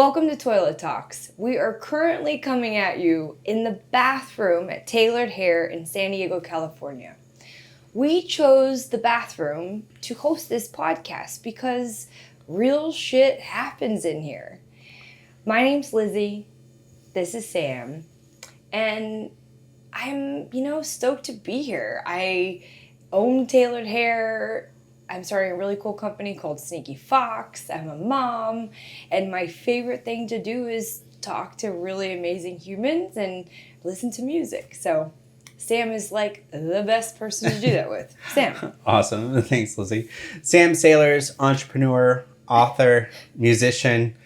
Welcome to Toilet Talks. We are currently coming at you in the bathroom at Tailored Hair in San Diego, California. We chose the bathroom to host this podcast because real shit happens in here. My name's Lizzie. This is Sam. And I'm, stoked to be here. I own Tailored Hair. I'm starting a really cool company called Sneaky Fox. I'm a mom. And my favorite thing to do is talk to really amazing humans and listen to music. So Sam is like the best person to do that with. Sam. Awesome. Thanks, Lizzie. Sam Sailors, entrepreneur, author, musician,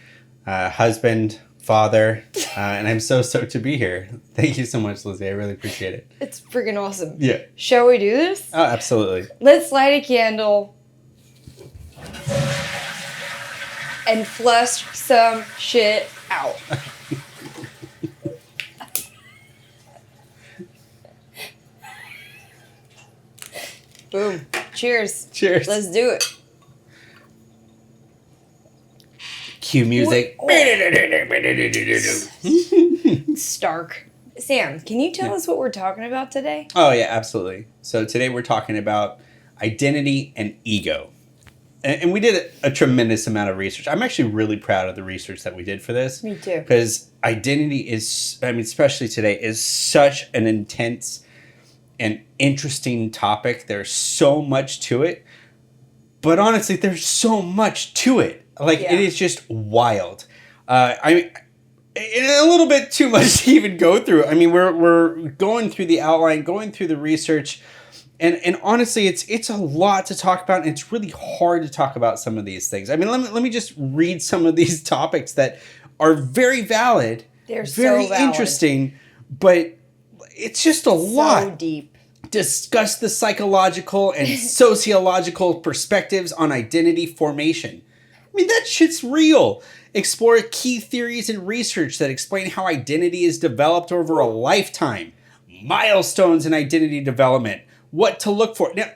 husband, father, and I'm so stoked to be here. Thank you so much, Lizzie. I really appreciate it. It's freaking awesome. Yeah. Shall we do this? Oh, absolutely. Let's light a candle and flush some shit out. Boom. Cheers. Cheers. Let's do it. Cue music. Stark. Sam, can you tell us what we're talking about today? Oh, yeah, absolutely. So today we're talking about identity and ego. And we did a tremendous amount of research. I'm actually really proud of the research that we did for this. Me too. Because identity is, especially today, is such an intense and interesting topic. There's so much to it. But honestly, there's so much to it. It is just wild. A little bit too much to even go through. I mean, we're going through the outline, going through the research, and honestly, it's a lot to talk about, and it's really hard to talk about some of these things. I mean, let me just read some of these topics that are very valid, They're very so valid. interesting, but it's just a lot. So deep. Discuss the psychological and sociological perspectives on identity formation. I mean, that shit's real. Explore key theories and research that explain how identity is developed over a lifetime. Milestones in identity development. What to look for. Now,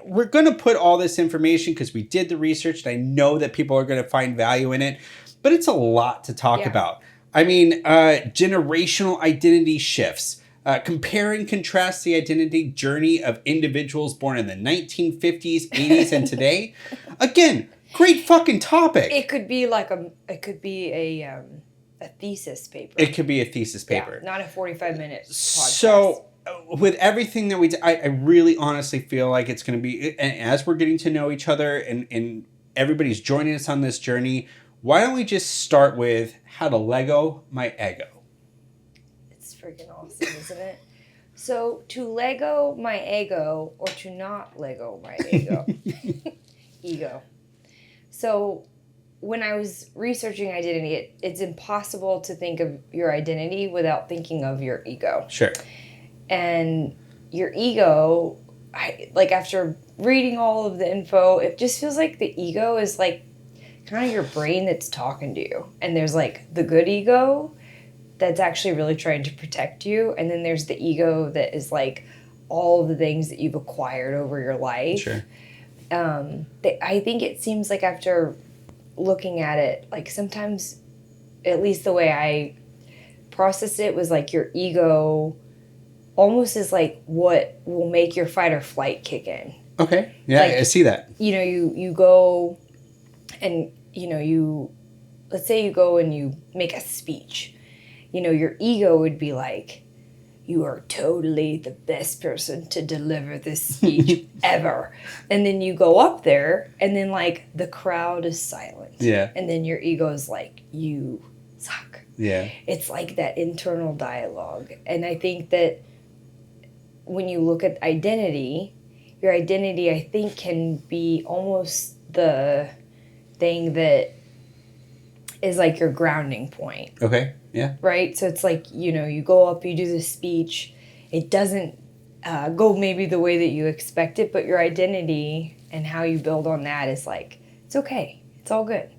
we're going to put all this information because we did the research and I know that people are going to find value in it. But it's a lot to talk about. I mean, generational identity shifts. Compare and contrast the identity journey of individuals born in the 1950s, 80s, and today. Again, great fucking topic. It could be a thesis paper. It could be a thesis paper. Yeah, not a 45-minute podcast. So with everything that we do, I really honestly feel like it's going to be, and as we're getting to know each other and everybody's joining us on this journey, why don't we just start with how to Lego my ego? It's freaking awesome, isn't it? So to Lego my ego or to not Lego my ego. Ego. So when I was researching identity, it's impossible to think of your identity without thinking of your ego. Sure. And your ego, after reading all of the info, it just feels like the ego is like kind of your brain that's talking to you. And there's like the good ego that's actually really trying to protect you. And then there's the ego that is like all of the things that you've acquired over your life. Sure. I think it seems like after looking at it, like sometimes, at least the way I processed it was like your ego almost is like what will make your fight or flight kick in. Okay. Yeah, I see that. You go and, let's say you go and you make a speech. Your ego would be like, you are totally the best person to deliver this speech ever. And then you go up there and then like the crowd is silent. Yeah. And then your ego is like, you suck. Yeah. It's like that internal dialogue. And I think that when you look at identity, your identity, I think, can be almost the thing that is like your grounding point. Okay. Yeah. Right? So it's like, you go up, you do the speech. It doesn't go maybe the way that you expect it, but your identity and how you build on that is like, it's okay. It's all good.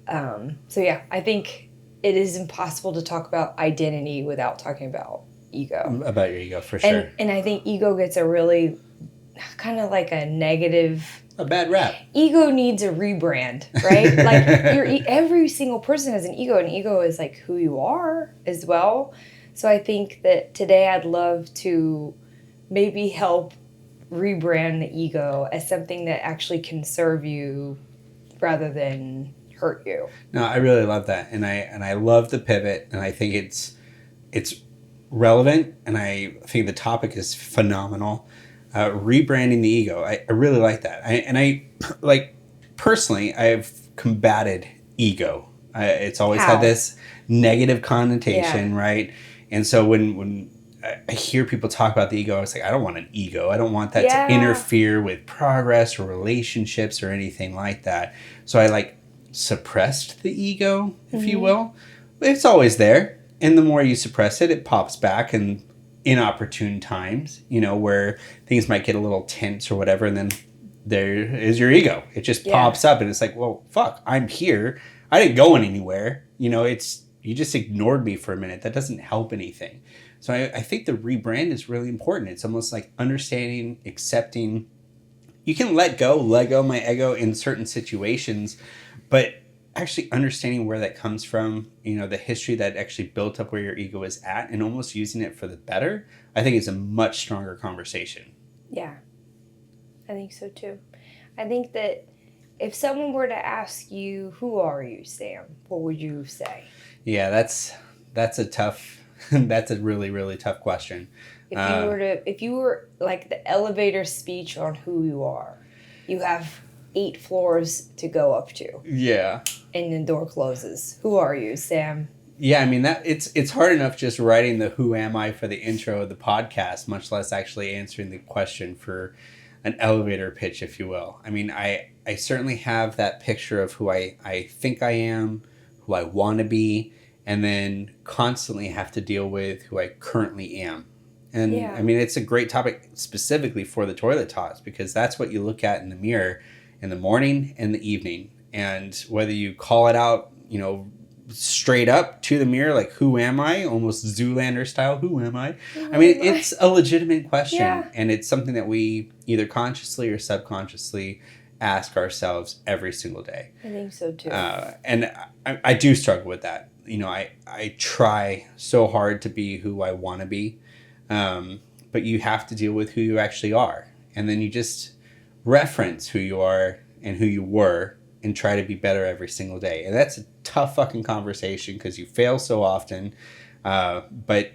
So yeah, I think it is impossible to talk about identity without talking about ego. About your ego, for sure. And I think ego gets a really kind of like a negative. A bad rap. Ego needs a rebrand, right? Like every single person has an ego, and ego is like who you are as well. So I think that today I'd love to maybe help rebrand the ego as something that actually can serve you rather than hurt you. No, I really love that, and I love the pivot, and I think it's relevant, and I think the topic is phenomenal. Rebranding the ego, I really like that. I like personally, I've combated ego. It's always How? had this negative connotation, Yeah. right? And so when I hear people talk about the ego, I was like, I don't want an ego. I don't want that to interfere with progress or relationships or anything like that. So I like suppressed the ego, if you will. It's always there. And the more you suppress it, it pops back in inopportune times, where things might get a little tense or whatever. And then there is your ego. It just pops up and it's like, well, fuck, I'm here. I didn't go anywhere. You just ignored me for a minute. That doesn't help anything. So I think the rebrand is really important. It's almost like understanding, accepting. You can let go my ego in certain situations, but actually understanding where that comes from, the history that actually built up where your ego is at, and almost using it for the better, I think is a much stronger conversation. Yeah, I think so too. I think that if someone were to ask you, who are you, Sam, what would you say? Yeah, that's a tough, that's a really, really tough question. If you were like the elevator speech on who you are, you have 8 floors to go up to. Yeah. And the door closes. Who are you, Sam? Yeah, I mean that it's hard enough just writing the who am I for the intro of the podcast, much less actually answering the question for an elevator pitch, if you will. I mean, I certainly have that picture of who I think I am, who I want to be, and then constantly have to deal with who I currently am. And I mean, it's a great topic specifically for the toilet talks, because that's what you look at in the mirror in the morning and the evening. And whether you call it out, straight up to the mirror, like, who am I? Almost Zoolander style, who am I? I mean, it's a legitimate question. Yeah. And it's something that we either consciously or subconsciously ask ourselves every single day. I think so too. And I do struggle with that. I try so hard to be who I want to be. But you have to deal with who you actually are. And then you just reference who you are and who you were and try to be better every single day. And that's a tough fucking conversation because you fail so often. But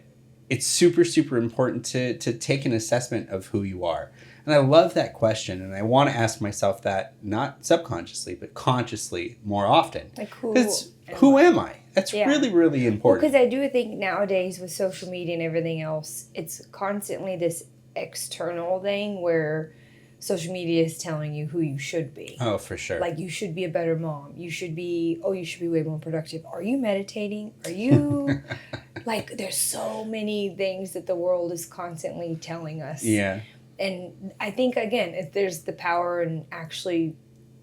it's super, super important to take an assessment of who you are. And I love that question. And I want to ask myself that, not subconsciously, but consciously more often. Like, who am I? That's really, really important. Because I do think nowadays with social media and everything else, it's constantly this external thing where social media is telling you who you should be. Oh, for sure. Like, you should be a better mom. You should be way more productive. Are you meditating? Are you... like, there's so many things that the world is constantly telling us. Yeah. And I think, again, if there's the power in actually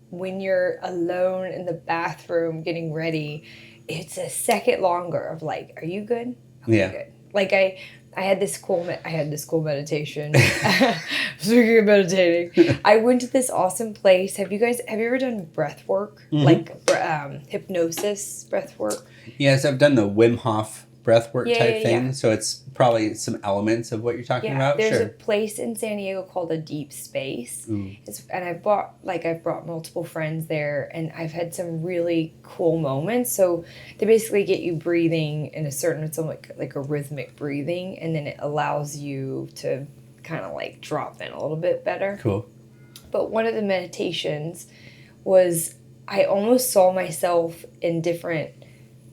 when you're alone in the bathroom getting ready, it's a second longer of like, are you good? Okay, good. Like I had this cool meditation. Speaking of meditating, I went to this awesome place. Have you ever done breath work? Mm-hmm. Like hypnosis breath work? Yes, I've done the Wim Hof breath work type thing. Yeah. So it's probably some elements of what you're talking about. There's a place in San Diego called a Deep Space. And I've brought multiple friends there, and I've had some really cool moments. So they basically get you breathing in a certain, it's like a rhythmic breathing, and then it allows you to kind of like drop in a little bit better. Cool. But one of the meditations was, I almost saw myself in different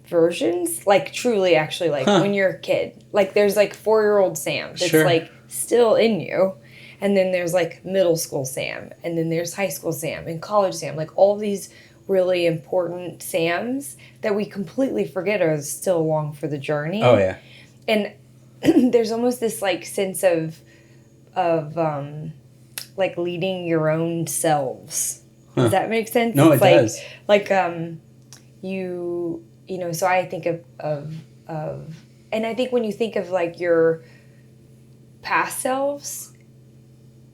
versions, like truly actually, like when you're a kid, like there's like 4-year-old Sam that's like still in you, and then there's like middle school Sam, and then there's high school Sam and college Sam, like all these really important Sams that we completely forget are still along for the journey. Oh yeah. And there's almost this like sense of like leading your own selves. Does that make sense? No, it's it does. Like you know, so I think of, and I think when you think of like your past selves,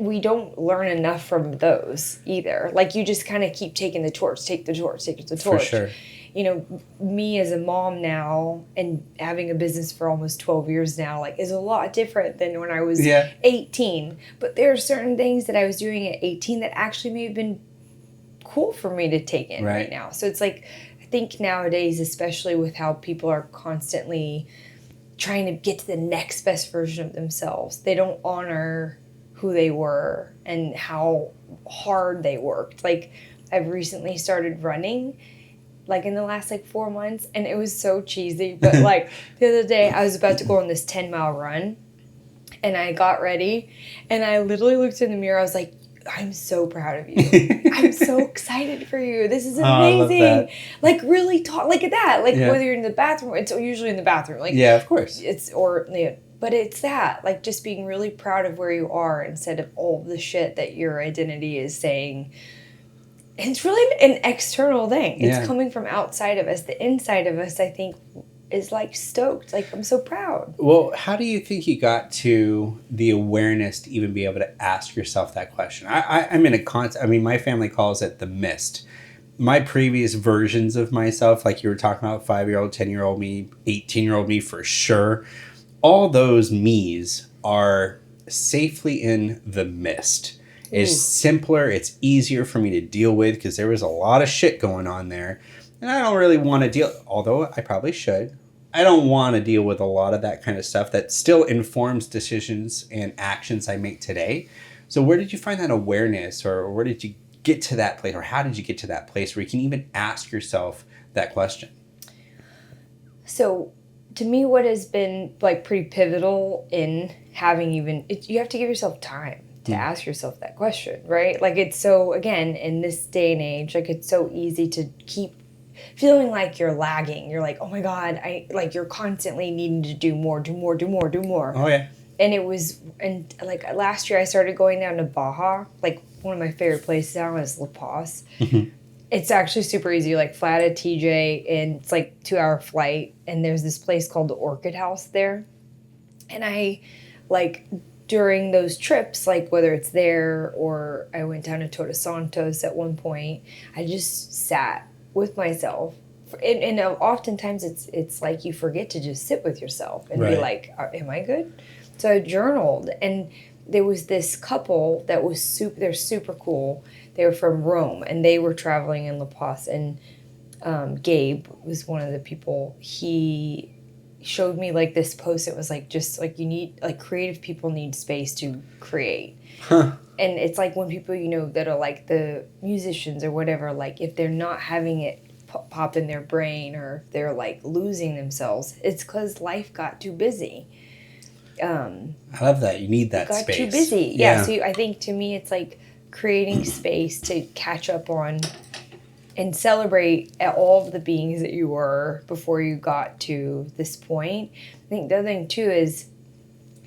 we don't learn enough from those either. Like, you just kind of keep taking the torch, take the torch. For sure. You know, me as a mom now and having a business for almost 12 years now, like, is a lot different than when I was 18. But there are certain things that I was doing at 18 that actually may have been cool for me to take in right now. So it's like, I think nowadays, especially with how people are constantly trying to get to the next best version of themselves, they don't honor who they were and how hard they worked. Like, I've recently started running, like, in the last, like, 4 months, and it was so cheesy, but, like, the other day, I was about to go on this 10-mile run, and I got ready, and I literally looked in the mirror, I was like, I'm so proud of you. I'm so excited for you. This is amazing. Like, really talk, like, that. Like, whether you're in the bathroom, it's usually in the bathroom. Like, yeah, of course. But it's that, like, just being really proud of where you are instead of all the shit that your identity is saying. It's really an external thing. It's coming from outside of us. The inside of us, I think, is, like, stoked. Like, I'm so proud. Well, how do you think you got to the awareness to even be able to ask yourself that question? I'm in my family calls it the mist. My previous versions of myself, like you were talking about, 5-year-old, 10-year-old me, 18-year-old me for sure, all those me's are safely in the mist. It's simpler. It's easier for me to deal with because there was a lot of shit going on there. And I don't really want to deal, although I probably should. I don't want to deal with a lot of that kind of stuff that still informs decisions and actions I make today. So where did you find that awareness, or where did you get to that place, or how did you get to that place where you can even ask yourself that question? So to me, what has been, like, pretty pivotal in having you have to give yourself time to ask yourself that question, right? Like, it's so, again, in this day and age, like, it's so easy to keep feeling like you're lagging. You're like, oh my God, you're constantly needing to do more. Oh, yeah. And like, last year I started going down to Baja. Like, one of my favorite places now is La Paz. It's actually super easy. Like, fly out of TJ, and it's like 2-hour flight. And there's this place called the Orchid House there. And I, like, during those trips, like, whether it's there or I went down to Todos Santos at one point, I just sat with myself. And oftentimes it's like you forget to just sit with yourself and be like, am I good? So I journaled, and there was this couple that was they're super cool. They were from Rome, and they were traveling in La Paz, and Gabe was one of the people. He showed me, like, this post. It was like, just like, you need, like, creative people need space to create. And it's like, when people, that are like the musicians or whatever, like, if they're not having it pop in their brain, or if they're, like, losing themselves, it's because life got too busy. I love that. You need that space. Got too busy. Yeah. So I think, to me, it's like creating space to catch up on and celebrate all of the beings that you were before you got to this point. I think the other thing too is,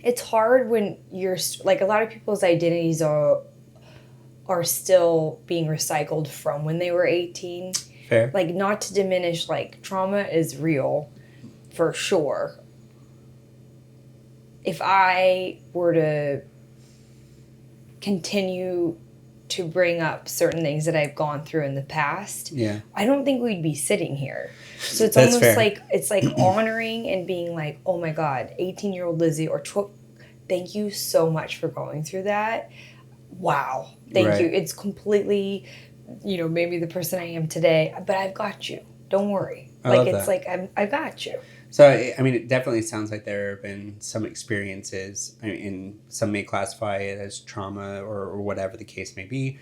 it's hard when you're, like, a lot of people's identities are still being recycled from when they were 18. Fair. Like, not to diminish, like, trauma is real for sure. If I were to continue to bring up certain things that I've gone through in the past, I don't think we'd be sitting here. So it's almost fair. Like, it's like honoring and being like, oh my God, 18-year-old Lizzie, or thank you so much for going through that. Wow. Thank you. It's completely, made me the person I am today, but I've got you. Don't worry. I've got you. So, I mean, it definitely sounds like there have been some experiences, and some may classify it as trauma or whatever the case may be.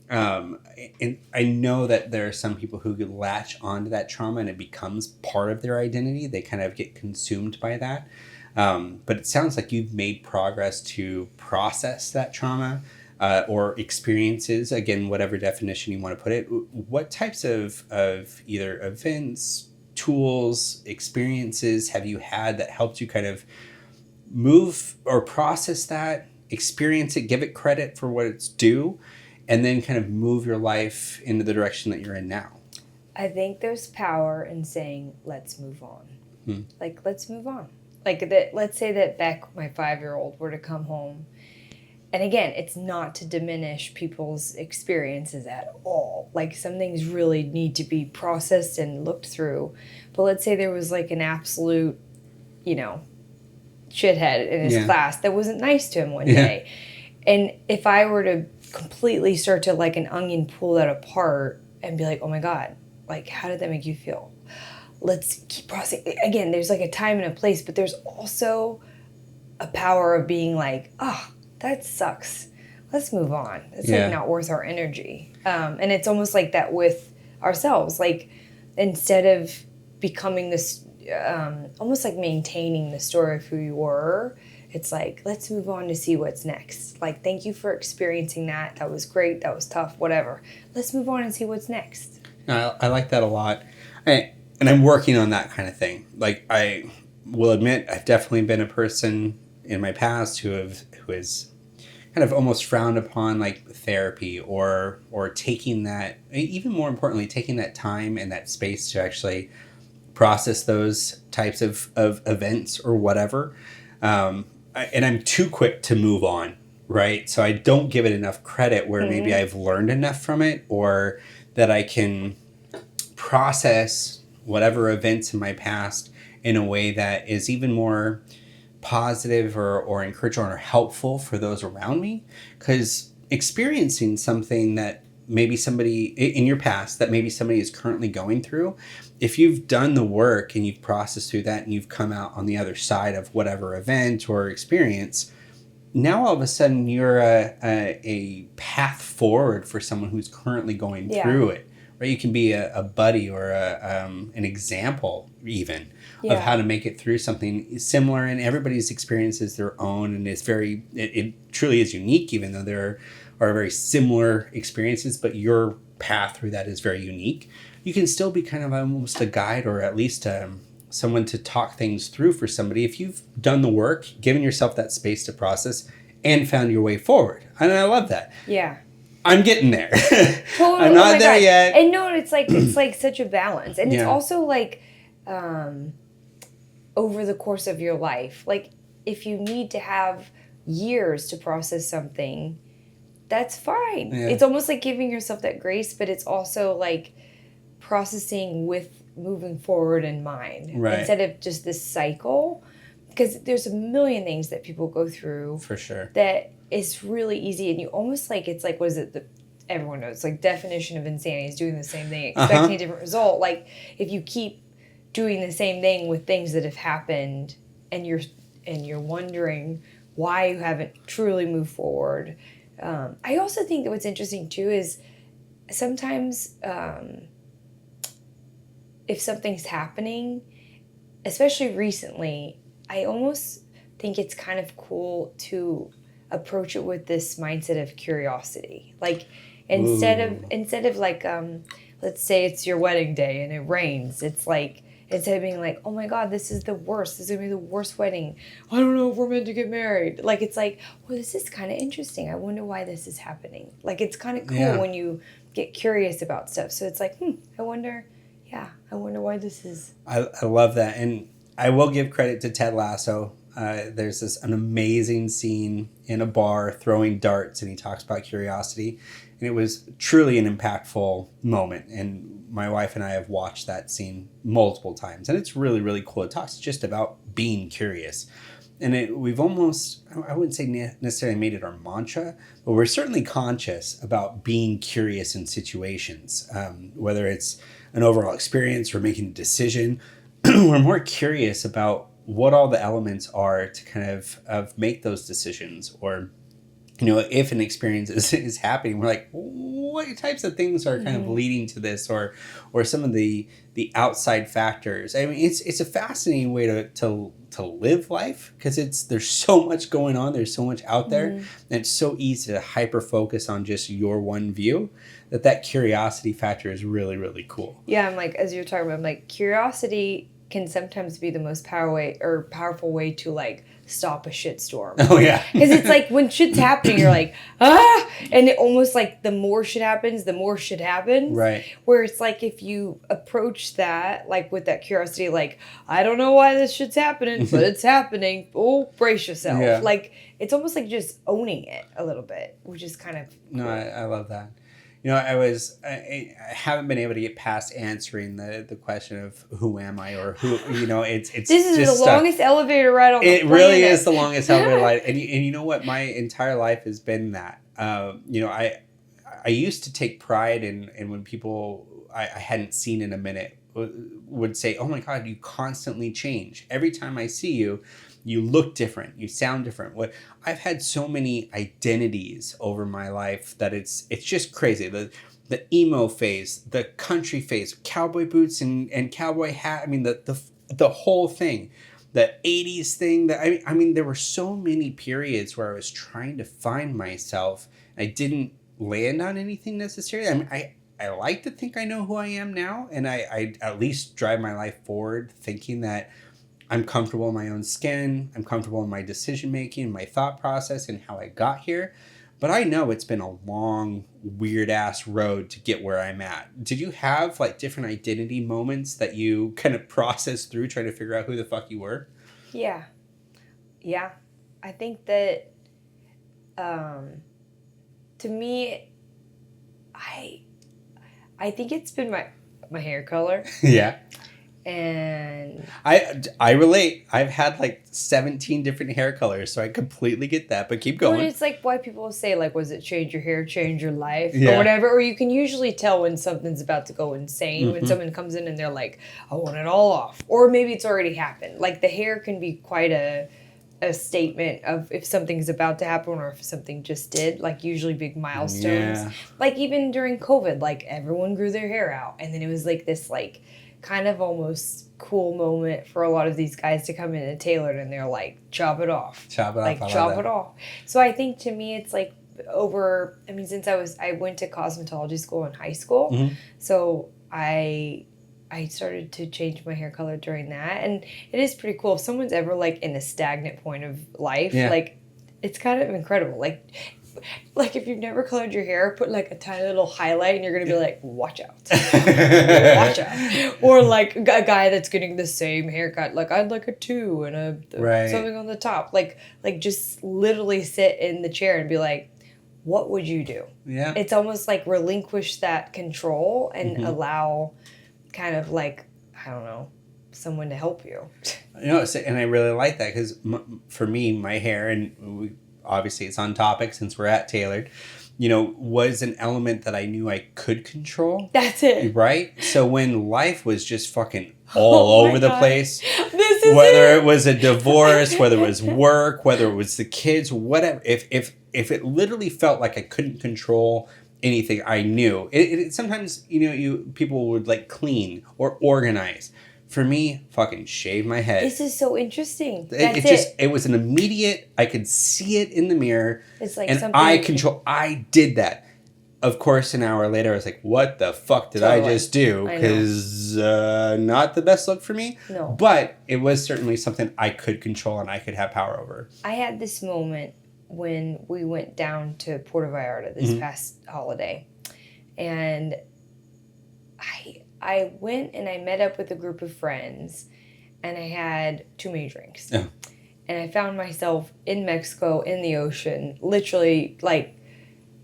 And I know that there are some people who could latch onto that trauma and it becomes part of their identity. They kind of get consumed by that. But it sounds like you've made progress to process that trauma or experiences, again, whatever definition you want to put it. What types of either events, tools, experiences have you had that helped you kind of move or process that, experience it, give it credit for what it's due, and then kind of move your life into the direction that you're in now? I think there's power in saying, let's move on. Like, let's move on. Like, let's say that Beck, my 5-year-old, were to come home And again, it's not to diminish people's experiences at all. Like, some things really need to be processed and looked through. But let's say there was like an absolute, shithead in his class that wasn't nice to him one day. And if I were to completely start to, like an onion, pull that apart and be like, oh my God, like, how did that make you feel? Let's keep processing. Again, there's like a time and a place, but there's also a power of being like, oh, that sucks. Let's move on. It's like not worth our energy. And it's almost like that with ourselves. Like, instead of becoming this, almost like maintaining the story of who you were, it's like, let's move on to see what's next. Like, thank you for experiencing that. That was great. That was tough. Whatever. Let's move on and see what's next. I like that a lot. And I'm working on that kind of thing. Like, I will admit, I've definitely been a person in my past who has kind of almost frowned upon like therapy or taking that, even more importantly, taking that time and that space to actually process those types of events or whatever. And I'm too quick to move on, right? So I don't give it enough credit where maybe I've learned enough from it, or that I can process whatever events in my past in a way that is even more positive or encouraging or helpful for those around me. Because experiencing something that maybe somebody in your past that maybe somebody is currently going through, if you've done the work and you've processed through that and you've come out on the other side of whatever event or experience, now all of a sudden you're a path forward for someone who's currently going through it. Right? You can be a buddy or an example even of how to make it through something similar, and everybody's experience is their own, and it's it truly is unique, even though there are very similar experiences, but your path through that is very unique. You can still be kind of almost a guide, or at least someone to talk things through for somebody if you've done the work, given yourself that space to process, and found your way forward. And I love that. Yeah. I'm getting there. Totally. I'm not there yet. And no, it's like such a balance. And it's also like over the course of your life. Like, if you need to have years to process something, that's fine. Yeah. It's almost like giving yourself that grace, but it's also like processing with moving forward in mind. Right. Instead of just this cycle. Because there's a million things that people go through. For sure. That is really easy, and you almost like, it's like, what is it? Everyone knows, like, definition of insanity is doing the same thing, expecting a different result. Like, if you keep doing the same thing with things that have happened, and you're wondering why you haven't truly moved forward. I also think that what's interesting too is sometimes if something's happening, especially recently, I almost think it's kind of cool to approach it with this mindset of curiosity. Like, instead of like, let's say it's your wedding day and it rains, it's like, instead of being like, oh my God, this is the worst, this is gonna be the worst wedding, I don't know if we're meant to get married. Like, it's like, well, this is kind of interesting, I wonder why this is happening. Like, it's kind of cool when you get curious about stuff. So it's like, I wonder why this is. I love that. And I will give credit to Ted Lasso. There's an amazing scene in a bar throwing darts, and he talks about curiosity, and it was truly an impactful moment. And my wife and I have watched that scene multiple times, and it's really, really cool. It talks just about being curious, and we've almost, I wouldn't say necessarily made it our mantra, but we're certainly conscious about being curious in situations, whether it's an overall experience or making a decision. We're more curious about what all the elements are to kind of make those decisions, or, if an experience is happening, we're like, what types of things are kind of leading to this, or some of the outside factors. I mean, it's a fascinating way to live life, because there's so much going on, there's so much out there, and it's so easy to hyper focus on just your one view, that curiosity factor is really, really cool. Yeah, I'm like, as you're talking about, I'm like, curiosity can sometimes be the most powerful way to like stop a shitstorm. Oh yeah. Because it's like when shit's happening, you're like, ah, and it almost like the more shit happens, the more shit happens. Right. Where it's like if you approach that like with that curiosity, like, I don't know why this shit's happening, but it's happening. Oh, brace yourself. Yeah. Like it's almost like just owning it a little bit, which is kind of cool. No, I love that. You know, I haven't been able to get past answering the question of who am I or who, you know, it's This is just the longest elevator ride on the planet. It really is the longest elevator ride. And you know what? My entire life has been that. You know, I used to take pride in when people I hadn't seen in a minute would say, oh my God, you constantly change. Every time I see you, you look different. You sound different. I've had so many identities over my life that it's just crazy. The emo phase, the country phase, cowboy boots and cowboy hat. I mean, the whole thing, the 80s thing. I mean, there were so many periods where I was trying to find myself. I didn't land on anything necessarily. I mean, I like to think I know who I am now, and I at least drive my life forward thinking that I'm comfortable in my own skin. I'm comfortable in my decision making, my thought process, and how I got here. But I know it's been a long, weird ass road to get where I'm at. Did you have like different identity moments that you kind of processed through trying to figure out who the fuck you were? Yeah. Yeah. I think that to me, I think it's been my hair color. Yeah. And I relate. I've had like 17 different hair colors, so I completely get that. But keep going. Well, it's like why people say like, was it change your hair, change your life, Yeah. or whatever. Or you can usually tell when something's about to go insane, when Mhm. someone comes in and they're like, I want it all off. Or maybe it's already happened. Like the hair can be quite a statement of if something's about to happen or if something just did, like usually big milestones. Yeah. Like even during COVID, like everyone grew their hair out. And then it was like this like kind of almost cool moment for a lot of these guys to come in and tailored and they're like, chop it off. Chop it off. Like chop it off. So I think to me it's like since I went to cosmetology school in high school. Mhm. So I started to change my hair color during that, and it is pretty cool. If someone's ever like in a stagnant point of life, Yeah. like it's kind of incredible. Like if you've never colored your hair, put like a tiny little highlight, and you're gonna be like, watch out, watch out. Or like a guy that's getting the same haircut, like I'd like a 2 and a Right. something on the top. Like just literally sit in the chair and be like, what would you do? Yeah. It's almost like relinquish that control and Mhm. allow kind of like, I don't know, someone to help you. You know, and I really like that because for me, my hair, and obviously it's on topic since we're at Tailored, you know, was an element that I knew I could control. That's it. Right? So when life was just fucking all Oh my over the God. place, This is whether it. it was a divorce, whether it was work, whether it was the kids, whatever, if it literally felt like I couldn't control anything, I knew. It sometimes, you know, people would like clean or organize. For me, fucking shave my head. This is so interesting. It was an immediate, I could see it in the mirror. It's like and something I did that. Of course, an hour later, I was like, what the fuck did I Totally. just do? I know. Because not the best look for me. No. But it was certainly something I could control and I could have power over. I had this moment when we went down to Puerto Vallarta this Mhm. past holiday. And I went and I met up with a group of friends and I had too many drinks. Yeah. And I found myself in Mexico in the ocean, literally like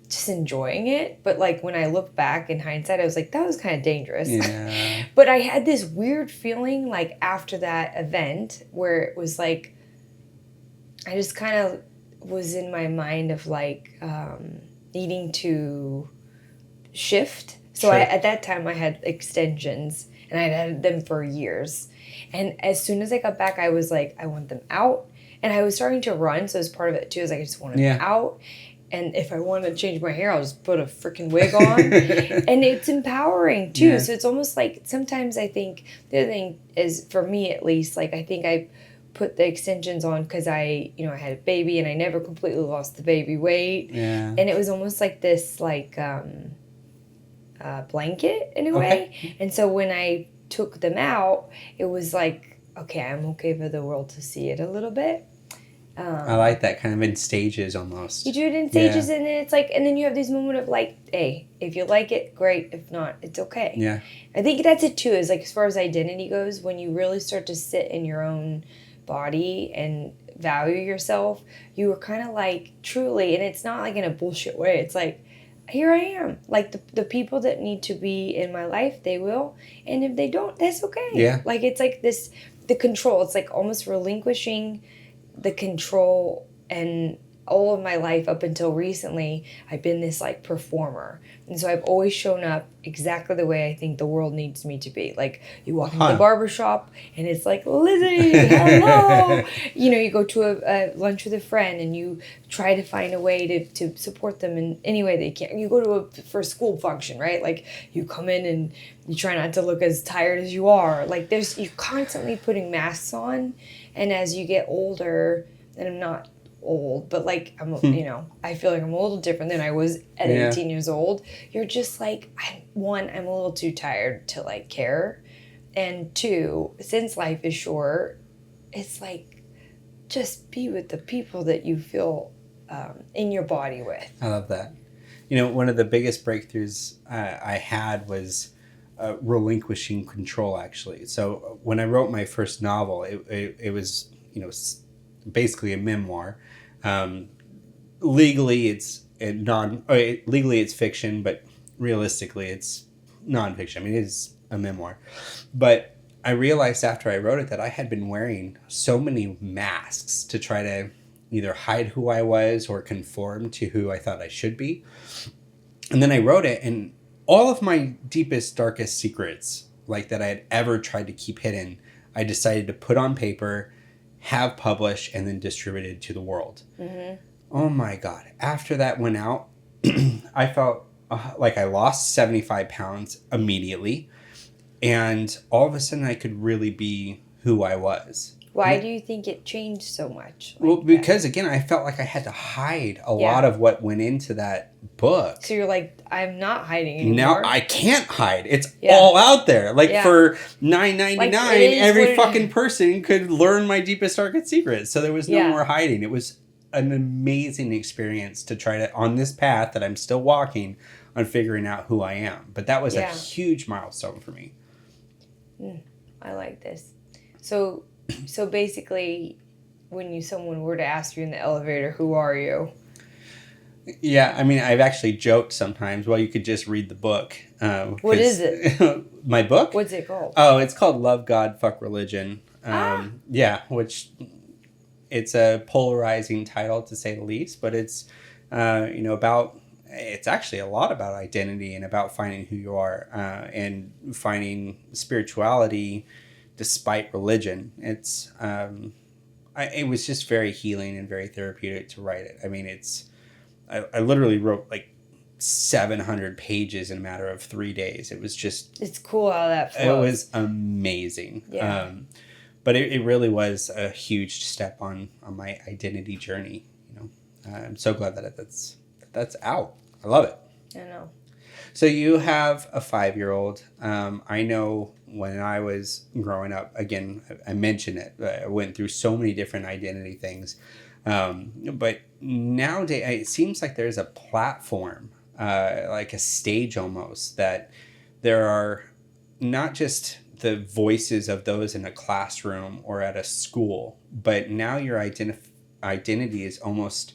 just enjoying it. But like when I look back in hindsight, I was like, that was kind of dangerous. Yeah. But I had this weird feeling like after that event where it was like, I just kind of was in my mind of like needing to shift. So Sure. at that time I had extensions and I had them for years. And as soon as I got back, I was like, I want them out. And I was starting to run. So as part of it too, is I just want them out. And if I want to change my hair, I'll just put a freaking wig on. And it's empowering too. Yeah. So it's almost like sometimes I think the other thing is, for me at least, like I think I put the extensions on because I had a baby and I never completely lost the baby weight. Yeah. And it was almost like this like blanket in a way. And so when I took them out, it was like, okay, I'm okay for the world to see it a little bit. I like that, kind of in stages almost. You do it in stages, and then it's like, and then you have this moment of like, hey, if you like it, great. If not, it's okay. Yeah. I think that's it too, is like, as far as identity goes, when you really start to sit in your own body and value yourself, you are kind of like, truly, and it's not like in a bullshit way, it's like, here I am. Like, the people that need to be in my life, they will, and if they don't, that's okay. Yeah. Like, it's like this, the control, it's like almost relinquishing the control. And all of my life up until recently, I've been this like performer, and so I've always shown up exactly the way I think the world needs me to be. Like, you walk into the barbershop and it's like, Lizzie, hello. You go to a lunch with a friend and you try to find a way to support them in any way they can. You go to for a school function, right? Like, you come in and you try not to look as tired as you are. Like, you're constantly putting masks on, and as you get older, and I'm not old, but like, I'm, I feel like I'm a little different than I was at 18 years old. You're just like, one, I'm a little too tired to like care. And two, since life is short, it's like, just be with the people that you feel in your body with. I love that. One of the biggest breakthroughs I had was relinquishing control, actually. So when I wrote my first novel, it was, basically a memoir. Legally it's fiction, but realistically it's nonfiction. I mean, it is a memoir. But I realized after I wrote it that I had been wearing so many masks to try to either hide who I was or conform to who I thought I should be. And then I wrote it, and all of my deepest, darkest secrets, like that I had ever tried to keep hidden, I decided to put on paper, have published, and then distributed to the world. Mm-hmm. Oh my God. After that went out, I felt like I lost 75 pounds immediately. And all of a sudden I could really be who I was. Why do you think it changed so much? Well, because again, I felt like I had to hide a lot of what went into that book. So you're like, I'm not hiding anymore. Now I can't hide. It's all out there. Like for $9.99, every fucking person could learn my deepest, darkest secrets. So there was no more hiding. It was an amazing experience to try to, on this path that I'm still walking, on figuring out who I am. But that was a huge milestone for me. I like this. So basically, when someone were to ask you in the elevator, who are you? Yeah, I mean, I've actually joked sometimes, well, you could just read the book. What is it? My book? What's it called? Oh, it's called Love, God, Fuck Religion. Yeah, which it's a polarizing title to say the least, but it's, it's actually a lot about identity and about finding who you are and finding spirituality despite religion. It's it was just very healing and very therapeutic to write it. I mean, I literally wrote like 700 pages in a matter of 3 days. It was just, it's cool how that flows. It was amazing. Yeah. But it really was a huge step on my identity journey. I'm so glad that that's out. I love it. I know. So you have a 5-year-old. I know when I was growing up, again, I mentioned it, I went through so many different identity things. But nowadays, it seems like there's a platform, like a stage almost, that there are not just the voices of those in a classroom or at a school, but now your identity is almost,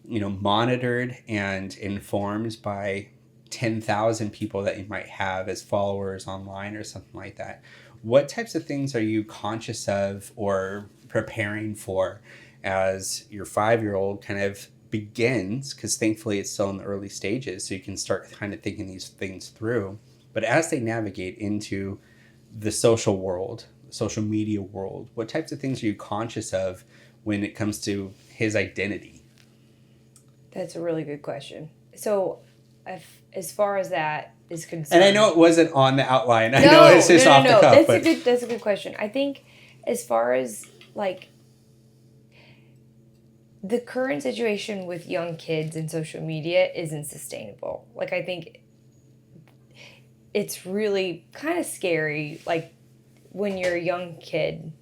monitored and informed by 10,000 people that you might have as followers online or something like that. What types of things are you conscious of or preparing for as your 5-year-old kind of begins? Because thankfully it's still in the early stages, so you can start kind of thinking these things through. But as they navigate into the social world, social media world, what types of things are you conscious of when it comes to his identity? That's a really good question. So as far as that is concerned... And I know it wasn't on the outline. I know it's just off the cuff. That's a good question. I think as far as, like, the current situation with young kids and social media isn't sustainable. Like, I think it's really kind of scary, like when you're a young kid,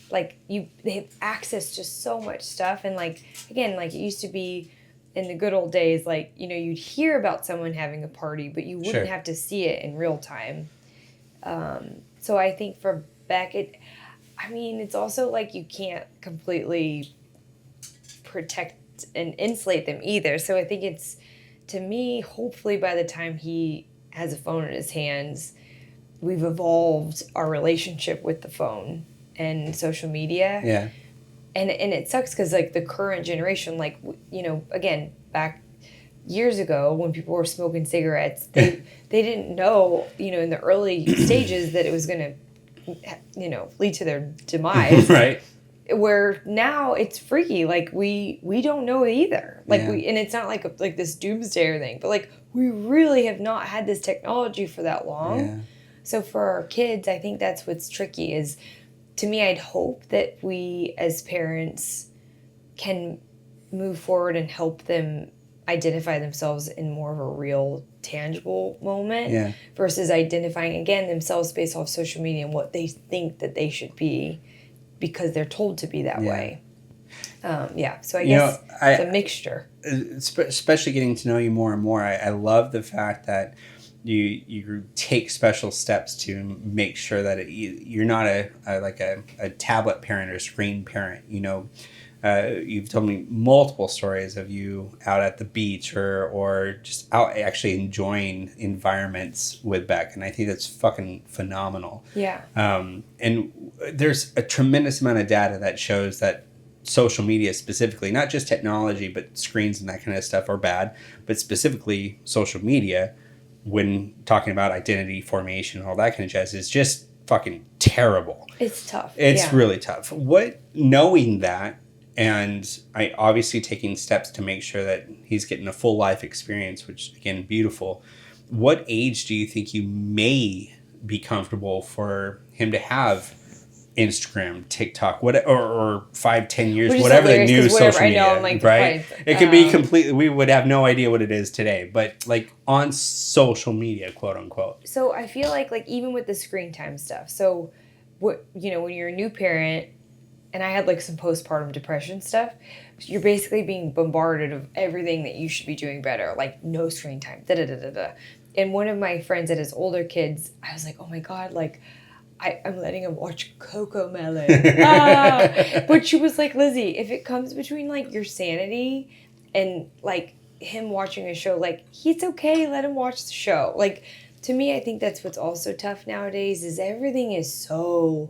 like they have access to so much stuff, and like again, like it used to be in the good old days, like you'd hear about someone having a party, but you wouldn't have to see it in real time. So I think for Beck, it's also like you can't completely protect and insulate them either. So I think it's, to me, hopefully by the time he has a phone in his hands, we've evolved our relationship with the phone and social media. Yeah. And it sucks because, like, the current generation, like, again, back years ago when people were smoking cigarettes, they didn't know, in the early stages that it was going to, lead to their demise. Right. Where now it's freaky. Like, we don't know either. Like, and it's not like this doomsday thing, but, like, we really have not had this technology for that long. Yeah. So for our kids, I think that's what's tricky is, to me, I'd hope that we as parents can move forward and help them identify themselves in more of a real, tangible moment versus identifying, again, themselves based off social media and what they think that they should be because they're told to be that way. So I guess it's a mixture. Especially getting to know you more and more, I love the fact that you take special steps to make sure that you're not a tablet parent or screen parent. You've told me multiple stories of you out at the beach or just out actually enjoying environments with Beck, and I think that's fucking phenomenal. Yeah. And there's a tremendous amount of data that shows that social media specifically, not just technology, but screens and that kind of stuff are bad, but specifically social media, when talking about identity formation and all that kind of jazz, is just fucking terrible. It's tough. It's really tough. Knowing that, and I obviously taking steps to make sure that he's getting a full life experience, which again, beautiful. What age do you think you may be comfortable for him to have Instagram, TikTok, or 5-10 years, whatever the new social media, right? It could be completely, we would have no idea what it is today, but like on social media, quote unquote. So I feel like even with the screen time stuff, so when you're a new parent, and I had like some postpartum depression stuff, you're basically being bombarded of everything that you should be doing better, like no screen time, And one of my friends that has older kids, I was like, oh my God, like, I'm letting him watch Cocomelon. But she was like, Lizzie, if it comes between like your sanity and like him watching a show, like it's okay, let him watch the show. Like, to me, I think that's what's also tough nowadays is everything is so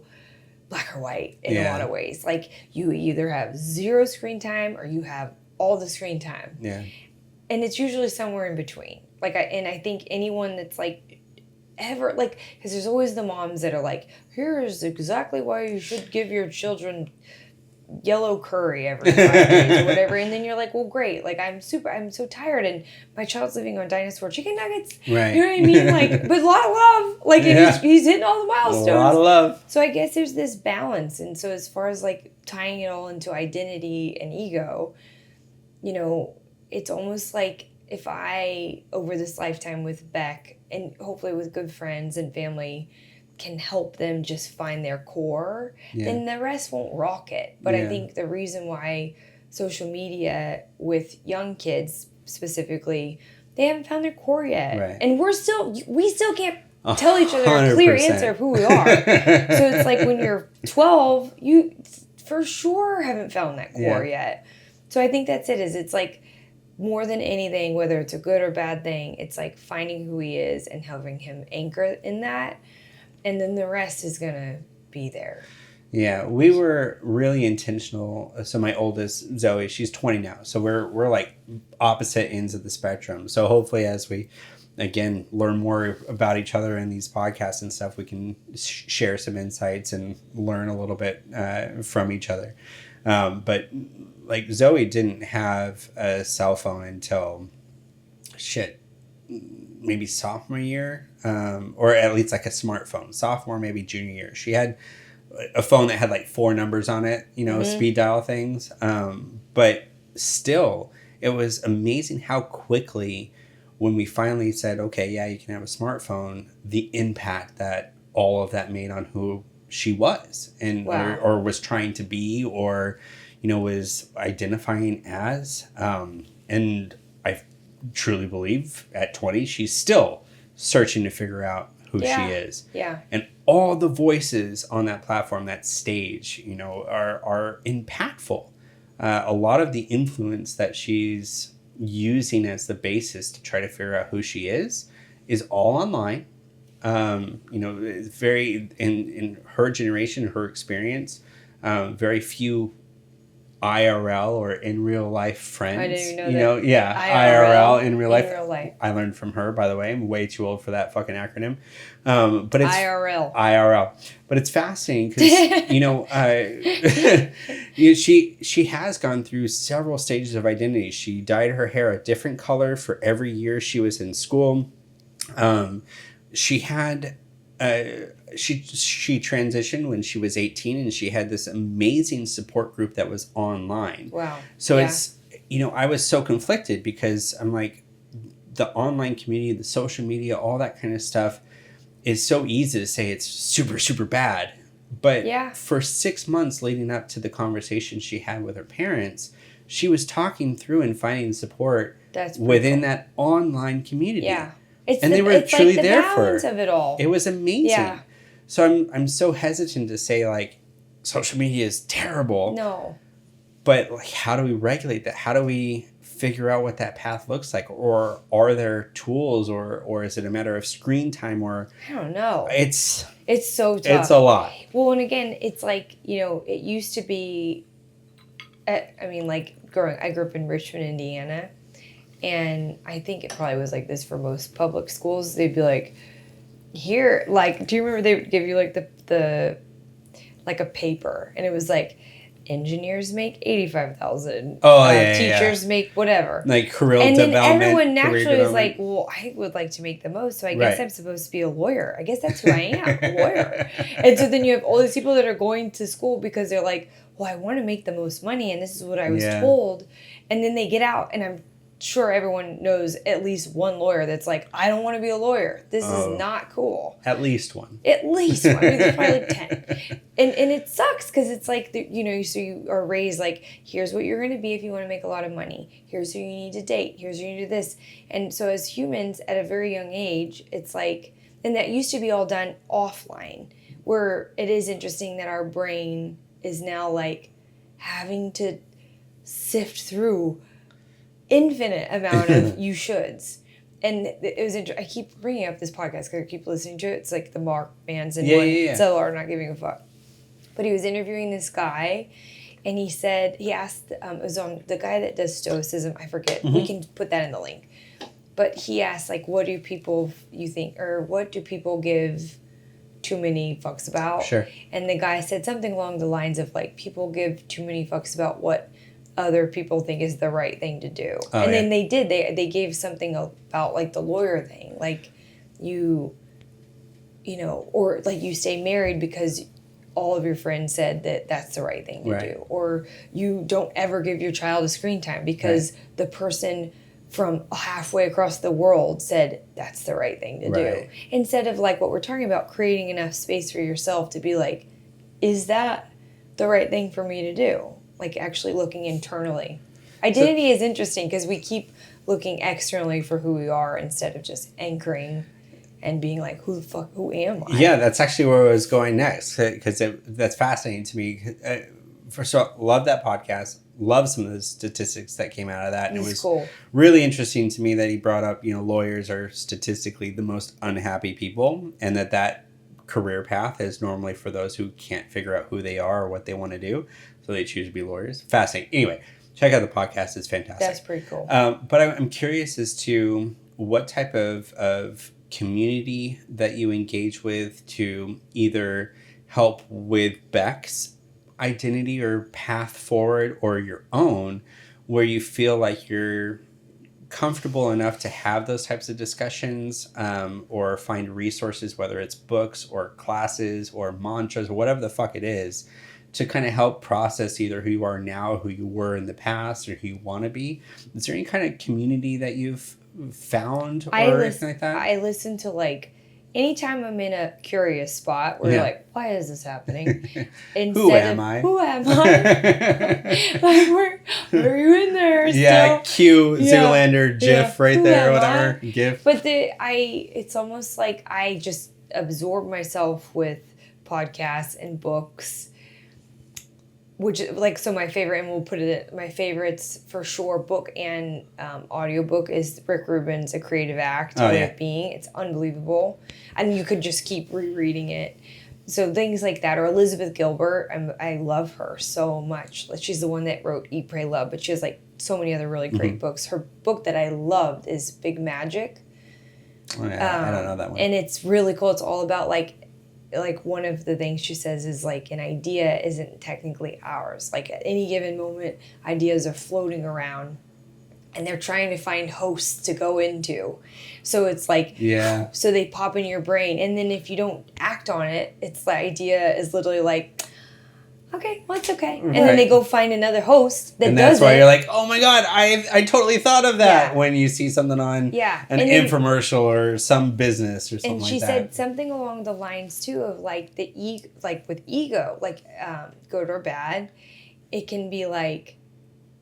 black or white in a lot of ways. Like you either have zero screen time or you have all the screen time. Yeah. And it's usually somewhere in between. Like I think anyone that's like ever, like, because there's always the moms that are like, here's exactly why you should give your children yellow curry every 5 days or whatever, and then you're like, well, great, like I'm so tired and my child's living on dinosaur chicken nuggets, right? You know what I mean? Like, but a lot of love, like he's hitting all the milestones, a lot of love. So I guess there's this balance. And so as far as like tying it all into identity and ego, it's almost like if I, over this lifetime with Beck, and hopefully with good friends and family, can help them just find their core, then the rest won't rock it. But I think the reason why social media with young kids specifically, they haven't found their core yet. Right. And we still can't tell each other a clear 100%. answer of who we are. So it's like when you're 12, you for sure haven't found that core yet. So I think that's it, is it's like, more than anything, whether it's a good or bad thing, it's like finding who he is and having him anchor in that. And then the rest is going to be there. Yeah, we were really intentional. So my oldest, Zoe, she's 20 now. So we're like opposite ends of the spectrum. So hopefully as we, again, learn more about each other in these podcasts and stuff, we can share some insights and learn a little bit from each other. But like Zoe didn't have a cell phone until maybe sophomore year, or at least like a smartphone, sophomore, maybe junior year. She had a phone that had like 4 numbers on it, speed dial things. But still, it was amazing how quickly when we finally said, okay, yeah, you can have a smartphone, the impact that all of that made on who she was and Wow. or was trying to be, or was identifying as, and I truly believe at 20 she's still searching to figure out who she is. Yeah. And all the voices on that platform, that stage, are impactful. A lot of the influence that she's using as the basis to try to figure out who she is all online. It's very in her generation, her experience, very few IRL or in real life friends. I didn't even know that. Yeah, IRL in real life. In real life. I learned from her, by the way. I'm way too old for that fucking acronym. But it's IRL. But it's fascinating because she has gone through several stages of identity. She dyed her hair a different color for every year she was in school. She had she transitioned when she was 18, and she had this amazing support group that was online. Wow. So it's I was so conflicted because I'm like, the online community, the social media, all that kind of stuff is so easy to say it's super, super bad. But for 6 months leading up to the conversation she had with her parents, she was talking through and finding support within that online community. Yeah. They were truly like the there balance for her. Of it all. It was amazing. Yeah. So I'm so hesitant to say like social media is terrible. No. But like, how do we regulate that? How do we figure out what that path looks like? Or are there tools, or is it a matter of screen time? Or I don't know. It's so tough. It's a lot. Well, and again, it's like, it used to be, I grew up in Richmond, Indiana. And I think it probably was like this for most public schools. They'd be like, here, like, do you remember they would give you like the like a paper, and it was like, engineers make $85,000. Teachers make whatever. Like career development. And then everyone naturally is like, well, I would like to make the most, so I guess I'm supposed to be a lawyer. I guess that's who I am, a lawyer. And so then you have all these people that are going to school because they're like, well, I want to make the most money, and this is what I was told. And then they get out, and I'm sure everyone knows at least one lawyer that's like, I don't want to be a lawyer. This is not cool. At least one. At least one. I mean, there's probably like 10. And it sucks because it's like, so you are raised like, here's what you're going to be if you want to make a lot of money. Here's who you need to date. Here's who you need to do this. And so as humans at a very young age, it's like, and that used to be all done offline, where it is interesting that our brain is now like having to sift through infinite amount of you shoulds. And it was I keep bringing up this podcast because I keep listening to it. It's like the Mark Manson one. So Not Giving a Fuck. But he was interviewing this guy, and he asked, it was on the guy that does Stoicism. I forget. We can put that in the link. But he asked, like, what do people give too many fucks about? Sure. And the guy said something along the lines of, like, people give too many fucks about what other people think is the right thing to do. Then they did. They gave something about, like, the lawyer thing. Like, or, like, you stay married because all of your friends said that that's the right thing to do. Or you don't ever give your child a screen time because the person from halfway across the world said that's the right thing to do. Instead of, like, what we're talking about, creating enough space for yourself to be like, is that the right thing for me to do? Like, actually looking internally. Identity is interesting because we keep looking externally for who we are instead of just anchoring and being like, who am I? Yeah, that's actually where I was going next, because that's fascinating to me. First of all, love that podcast. Love some of the statistics that came out of that. And it was cool. Really interesting to me that he brought up, lawyers are statistically the most unhappy people, and that career path is normally for those who can't figure out who they are or what they want to do. So they choose to be lawyers. Fascinating. Anyway, check out the podcast. It's fantastic. That's pretty cool. But I'm curious as to what type of community that you engage with to either help with Beck's identity or path forward, or your own, where you feel like you're comfortable enough to have those types of discussions, or find resources, whether it's books or classes or mantras or whatever the fuck it is, to kind of help process either who you are now, who you were in the past, or who you want to be. Is there any kind of community that you've found or I anything like that? I listen to like anytime I'm in a curious spot where you're like, why is this happening? Who am I? Who am I? Like, where are you in there? Yeah, still? cue Zoolander GIF right Who there, or am whatever. I? GIF. But it's almost like I just absorb myself with podcasts and books. Which, like, so my favorite, and we'll put it in my favorites for sure, book and audiobook is Rick Rubin's A Creative Act, Way of Being. It's unbelievable. And you could just keep rereading it. So things like that. Or Elizabeth Gilbert, I love her so much. She's the one that wrote Eat, Pray, Love, but she has, like, so many other really great books. Her book that I loved is Big Magic. Oh, yeah, I don't know that one. And it's really cool. It's all about, like one of the things she says is like an idea isn't technically ours. Like at any given moment, ideas are floating around and they're trying to find hosts to go into. So it's like, so they pop in your brain. And then if you don't act on it, it's the idea is literally like, okay, well, it's okay. And then they go find another host that does it. And that's why you're like, oh my God, I totally thought of that when you see something on an infomercial or some business or something like that. And she said something along the lines, too, of like like with ego, like good or bad, it can be like,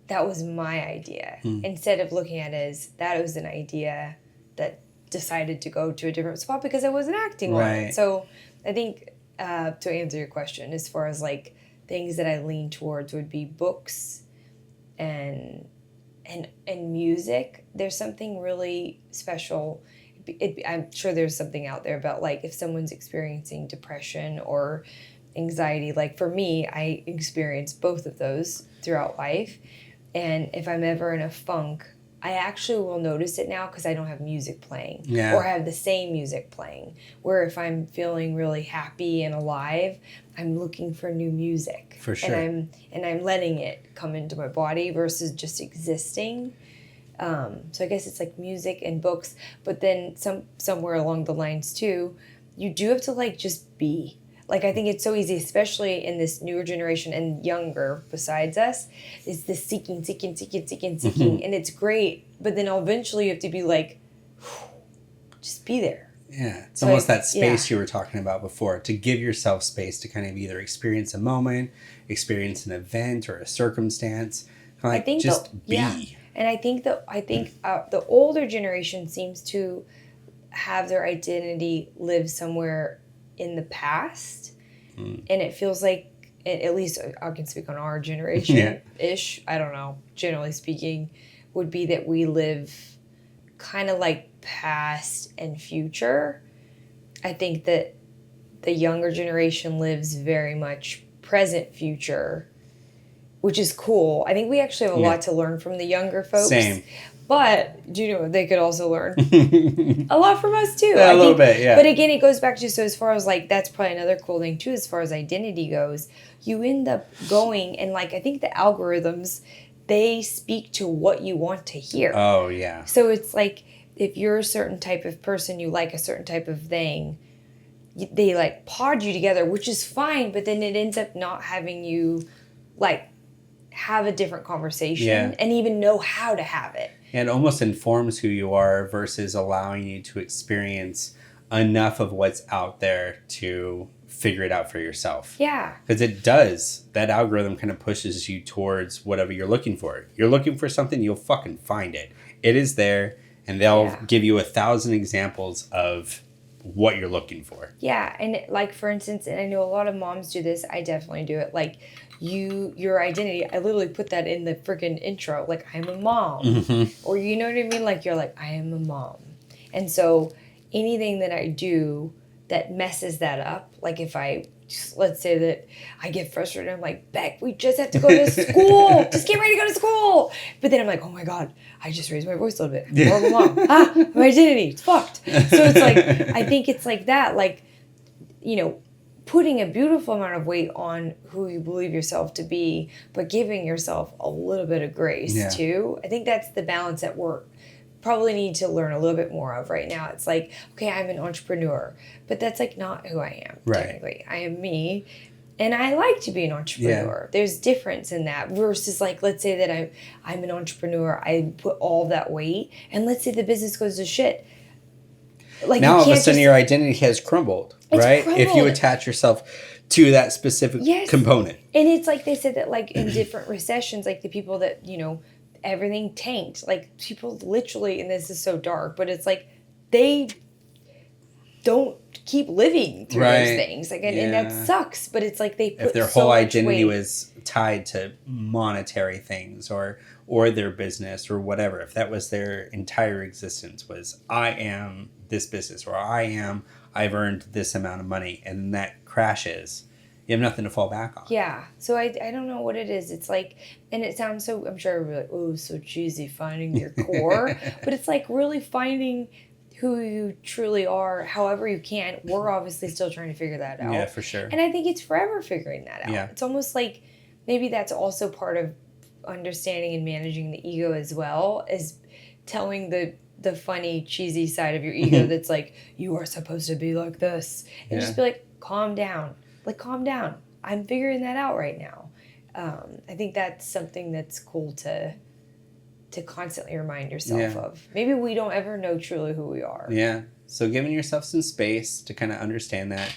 that was my idea. Instead of looking at it as that was an idea that decided to go to a different spot because I wasn't acting on it. So I think to answer your question, as far as like, things that I lean towards would be books and music. There's something really special. I'm sure there's something out there about like if someone's experiencing depression or anxiety. Like for me, I experience both of those throughout life. And if I'm ever in a funk, I actually will notice it now because I don't have music playing or have the same music playing. Where if I'm feeling really happy and alive, I'm looking for new music. For sure. And I'm letting it come into my body versus just existing. So I guess it's like music and books, but then somewhere along the lines too, you do have to like just be. Like, I think it's so easy, especially in this newer generation and younger besides us, is this seeking. And it's great. But then eventually you have to be like, just be there. Yeah. It's almost that space you were talking about before, to give yourself space to kind of either experience a moment, experience an event or a circumstance. Kind of like, just be. Yeah. And I think the older generation seems to have their identity live somewhere in the past, and it feels like, at least I can speak on our generation-ish, I don't know, generally speaking, would be that we live kind of like past and future. I think that the younger generation lives very much present future, which is cool. I think we actually have a lot to learn from the younger folks. Same. But, do you know, they could also learn a lot from us, too. Yeah, a little bit, yeah. But again, it goes back to, so as far as, like, that's probably another cool thing, too, as far as identity goes. You end up going, and, like, I think the algorithms, they speak to what you want to hear. Oh, yeah. So it's like, if you're a certain type of person, you like a certain type of thing, they, like, pod you together, which is fine, but then it ends up not having you, like, have a different conversation and even know how to have it. And it almost informs who you are versus allowing you to experience enough of what's out there to figure it out for yourself. Yeah. Because it does. That algorithm kind of pushes you towards whatever you're looking for. You're looking for something, you'll fucking find it. It is there, and they'll give you 1,000 examples of what you're looking for. Yeah, and like, for instance, and I know a lot of moms do this, I definitely do it, like, your identity, I literally put that in the freaking intro, like, I'm a mom, or you know what I mean, like, you're like, I am a mom, and so anything that I do that messes that up, like if I, let's say that I get frustrated, I'm like, Beck, we just have to go to school, just get ready to go to school, but then I'm like, oh my God, I just raised my voice a little bit, horrible mom, my identity, it's fucked, so it's like, I think it's like that, like, you know, putting a beautiful amount of weight on who you believe yourself to be, but giving yourself a little bit of grace too. I think that's the balance that we're probably need to learn a little bit more of right now. It's like, okay, I'm an entrepreneur, but that's like not who I am. Right. Technically, I am me, And I like to be an entrepreneur. There's difference in that versus like, let's say that I'm an entrepreneur. I put all that weight, and let's say the business goes to shit. Like now all of a sudden your identity has crumbled, right? crumbled. If you attach yourself to that specific component. And it's like they said that like in different recessions, like the people that, everything tanked. Like people literally, and this is so dark, but it's like they don't keep living through those things. Like, and that sucks, but it's like they put if their so whole much identity weight. was tied to monetary things or their business or whatever, if that was their entire existence was, I am this business, or I've earned this amount of money, and then that crashes, you have nothing to fall back on. Yeah. So I don't know what it is. It's like, and it sounds so, I'm sure we're like, oh, so cheesy, finding your core. But it's like really finding who you truly are, however you can. We're obviously still trying to figure that out. Yeah, for sure. And I think it's forever figuring that out. Yeah. It's almost like maybe that's also part of understanding and managing the ego as well, is telling the funny, cheesy side of your ego that's like, you are supposed to be like this. And just be like, calm down. Like, calm down. I'm figuring that out right now. I think that's something that's cool to constantly remind yourself of. Maybe we don't ever know truly who we are. Yeah. So giving yourself some space to kind of understand that,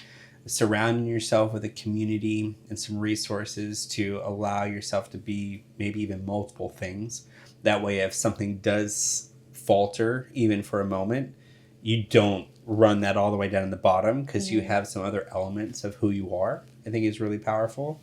surrounding yourself with a community and some resources to allow yourself to be maybe even multiple things. That way, if something does falter, even for a moment, you don't run that all the way down in the bottom because you have some other elements of who you are. I think is really powerful.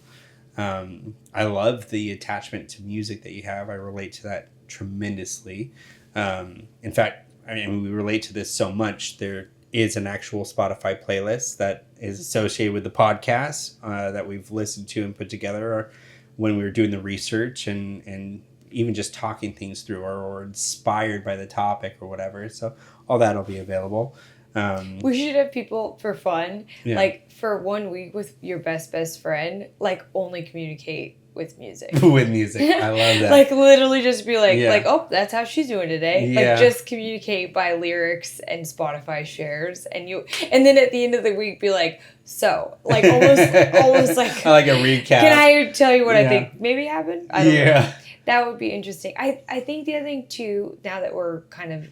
I love the attachment to music that you have. I relate to that tremendously. In fact, I mean, we relate to this so much. There is an actual Spotify playlist that is associated with the podcast that we've listened to and put together when we were doing the research and even just talking things through or inspired by the topic or whatever. So all that will be available. We should have people for fun, like for 1 week with your best friend, like only communicate with music. With music. I love that. Like literally just be like, oh, that's how she's doing today. Yeah. Like just communicate by lyrics and Spotify shares, and then at the end of the week be like, so like almost like I like a recap. Can I tell you what I think maybe happened? I don't know. That would be interesting. I think the other thing too, now that we're kind of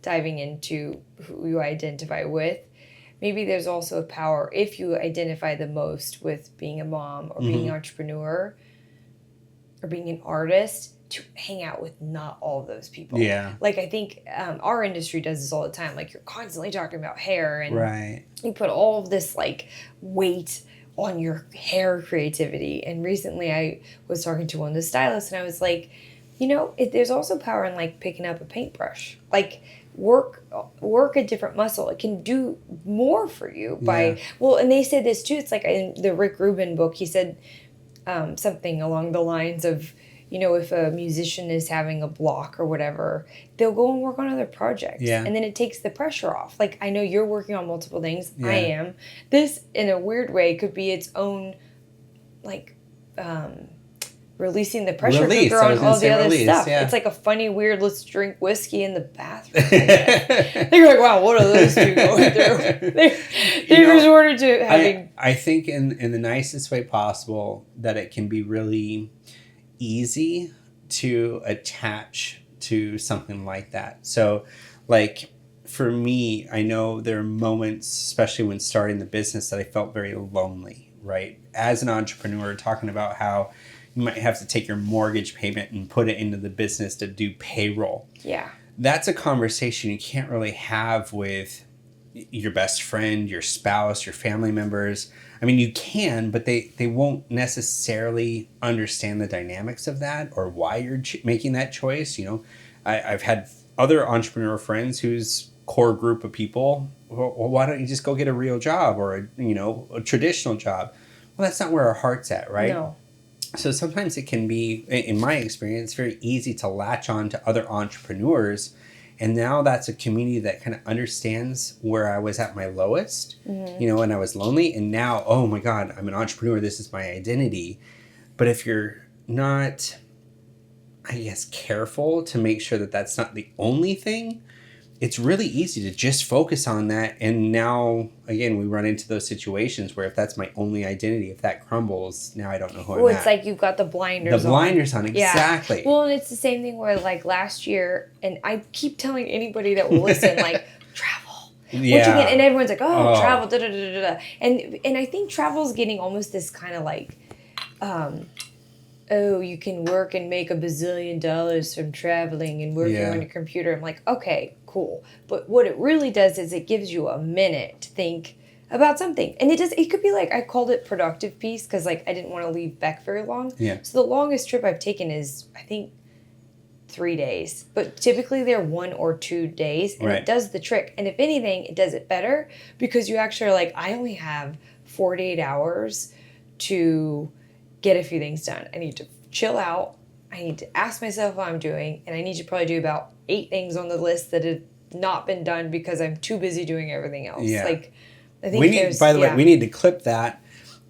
diving into who you identify with, maybe there's also a power if you identify the most with being a mom or being an entrepreneur or being an artist, to hang out with not all of those people. Yeah. Like I think our industry does this all the time. Like you're constantly talking about hair and you put all of this like weight on your hair creativity. And recently I was talking to one of the stylists and I was like, there's also power in like picking up a paintbrush. Like work a different muscle. It can do more for you by, and they said this too. It's like in the Rick Rubin book, he said something along the lines of, if a musician is having a block or whatever, they'll go and work on other projects. Yeah. And then it takes the pressure off. Like, I know you're working on multiple things. Yeah. I am. This, in a weird way, could be its own, like, releasing the pressure cooker on all the other stuff. Yeah. It's like a funny, weird, let's drink whiskey in the bathroom. They're like, wow, what are those two going through? They resorted to having... I think in the nicest way possible that it can be really easy to attach to something like that. So, like, for me, I know there are moments, especially when starting the business, that I felt very lonely, right? As an entrepreneur, talking about how you might have to take your mortgage payment and put it into the business to do payroll. Yeah. That's a conversation you can't really have with your best friend, your spouse, your family members. I mean, you can, but they won't necessarily understand the dynamics of that or why you're making that choice. I've had other entrepreneur friends whose core group of people, well, why don't you just go get a real job or a traditional job? Well, that's not where our heart's at, right? No. So sometimes it can be, in my experience, very easy to latch on to other entrepreneurs. And now that's a community that kind of understands where I was at my lowest, and I was lonely. And now, oh my God, I'm an entrepreneur. This is my identity. But if you're not, I guess, careful to make sure that that's not the only thing, it's really easy to just focus on that. And now, again, we run into those situations where if that's my only identity, if that crumbles, now I don't know who I'm at. It's like you've got the blinders on. The blinders on, exactly. Yeah. Well, and it's the same thing where, like, last year, and I keep telling anybody that will listen, like, travel. Yeah. And everyone's like, travel, da-da-da-da-da. And I think travel's getting almost this kind of, like, you can work and make $1 bazillion from traveling and working on your computer. I'm like, okay, cool. But what it really does is it gives you a minute to think about something. And it could be like, I called it productive peace because, like, I didn't want to leave Beck very long. Yeah. So the longest trip I've taken is, I think, 3 days. But typically they're 1 or 2 days. And it does the trick. And if anything, it does it better because you actually are like, I only have 48 hours to get a few things done. I need to chill out. I need to ask myself what I'm doing. And I need to probably do about 8 things on the list that have not been done because I'm too busy doing everything else. Yeah. Like, I think by the way, we need to clip that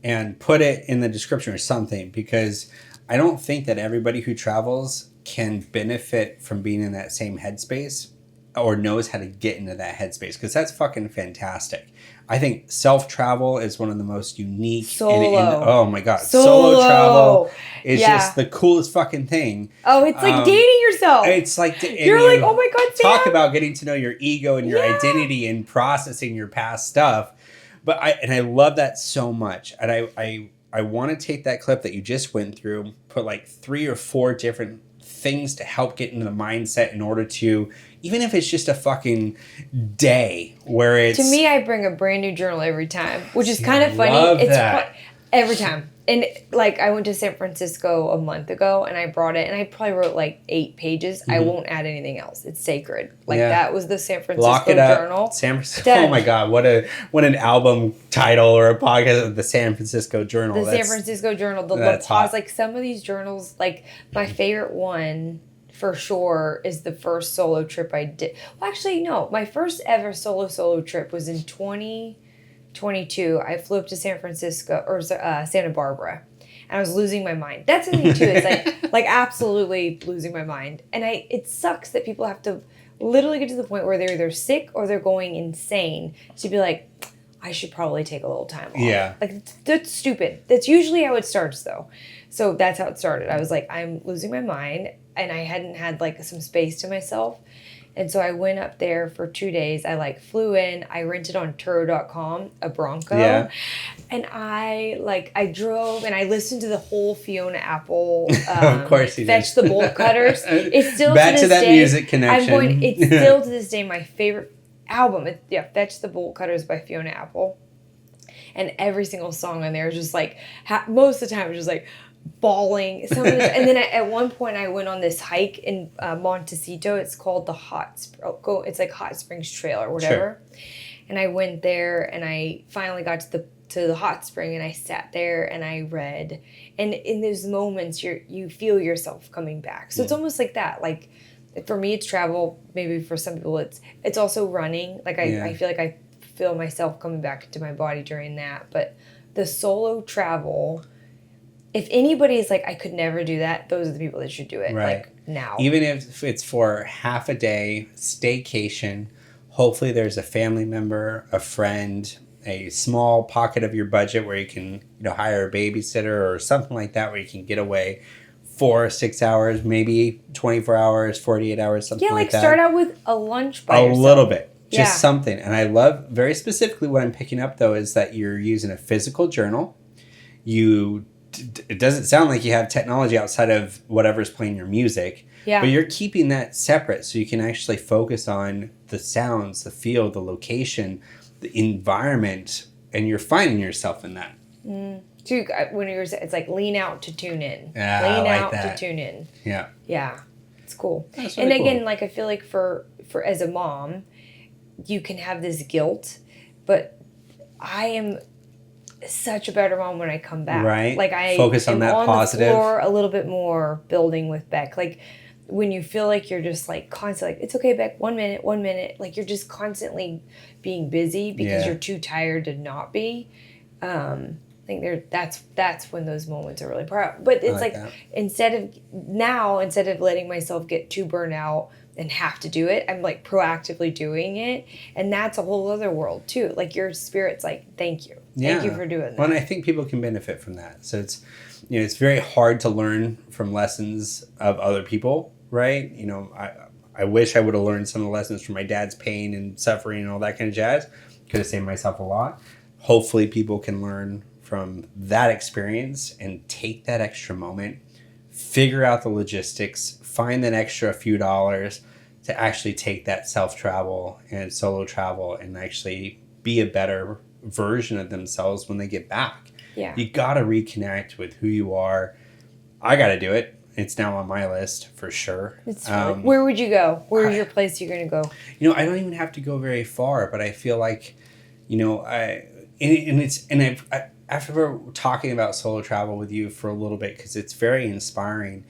and put it in the description or something because I don't think that everybody who travels can benefit from being in that same headspace or knows how to get into that headspace because that's fucking fantastic. I think self-travel is one of the most unique. Solo. Oh my God. Solo travel is just the coolest fucking thing. Oh, it's like dating yourself. It's like, you're like, oh my God, Sam. Talk about getting to know your ego and your identity and processing your past stuff. But I love that so much. And I want to take that clip that you just went through, put like 3 or 4 different things to help get into the mindset in order to, even if it's just a fucking day where it's... To me, I bring a brand new journal every time, which is kind of funny. Every time. And like I went to San Francisco a month ago and I brought it and I probably wrote like 8 pages. I won't add anything else. It's sacred. Like that was the San Francisco Lock it up. journal. San Francisco. Oh my God, what an album title or a podcast, the San Francisco Journal. San Francisco Journal. The La Paz, like some of these journals, like my favorite one for sure is the first solo trip I did. Well, actually, no. My first ever solo trip was in 2022. I flew up to San Francisco or Santa Barbara, and I was losing my mind. That's the thing too. It's like absolutely losing my mind, and it sucks that people have to literally get to the point where they're either sick or they're going insane to be like, I should probably take a little time off. Yeah, like that's stupid. That's usually how it starts though. So that's how it started. I was like, I'm losing my mind, and I hadn't had like some space to myself. And so I went up there for 2 days. I like flew in. I rented on Turo.com a Bronco. Yeah. And I drove and I listened to the whole Fiona Apple of course you Fetch did. the Bolt Cutters. It's still back to to that day, music connection. It's still to this day my favorite album. Fetch the Bolt Cutters by Fiona Apple. And every single song on there is just like most of the time it was just like bawling. And then at one point I went on this hike in Montecito. It's called it's like Hot Springs Trail or whatever. Sure. And I went there and I finally got to the hot spring and I sat there and I read. And in those moments you feel yourself coming back. So it's almost like that. Like for me it's travel. Maybe for some people it's also running. Like I feel like I feel myself coming back into my body during that. But the solo travel, if anybody's like, I could never do that, those are the people that should do it. Right. Like now. Even if it's for half a day, staycation, hopefully there's a family member, a friend, a small pocket of your budget where you can hire a babysitter or something like that where you can get away 4 or 6 hours, maybe 24 hours, 48 hours, something like that. Yeah, like start out with a lunch by yourself. A little bit. Just something. And I love, very specifically what I'm picking up though is that you're using a physical journal. It doesn't sound like you have technology outside of whatever's playing your music. Yeah. But you're keeping that separate so you can actually focus on the sounds, the feel, the location, the environment, and you're finding yourself in that. So when it's like lean out to tune in. Yeah, lean I like out that. to tune in. Yeah. Yeah. It's cool. That's really and again, cool. like I feel like for as a mom, you can have this guilt, but I am such a better mom when I come back. Right. Like I focus on that positive. The floor a little bit more, building with Beck. Like when you feel like you're just like constantly like, it's okay, Beck, 1 minute. Like you're just constantly being busy because you're too tired to not be. I think that's when those moments are really proud. But it's like instead of letting myself get too burnt out and have to do it. I'm like proactively doing it. And that's a whole other world too. Like your spirit's like, thank you. Thank you for doing that. Well, and I think people can benefit from that. So it's, it's very hard to learn from lessons of other people, right? I wish I would have learned some of the lessons from my dad's pain and suffering and all that kind of jazz. Could have saved myself a lot. Hopefully people can learn from that experience and take that extra moment, figure out the logistics, find that extra few dollars to actually take that self-travel and solo travel and actually be a better version of themselves when they get back. Yeah. You got to reconnect with who you are. I got to do it. It's now on my list for sure. Where would you go? Where's your place you're going to go? I don't even have to go very far, but I feel like, after talking about solo travel with you for a little bit, because it's very inspiring.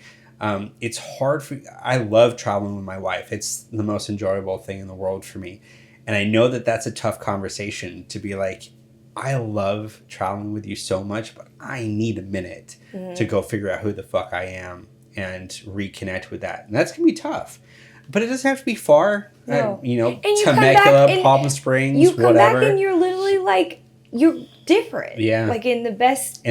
It's hard I love traveling with my wife. It's the most enjoyable thing in the world for me. And I know that that's a tough conversation to be like, I love traveling with you so much, but I need a minute to go figure out who the fuck I am and reconnect with that. And that's going to be tough. But it doesn't have to be far. No. Temecula, Palm Springs, you come whatever. back and you're literally like, you're different. Yeah. Like in the best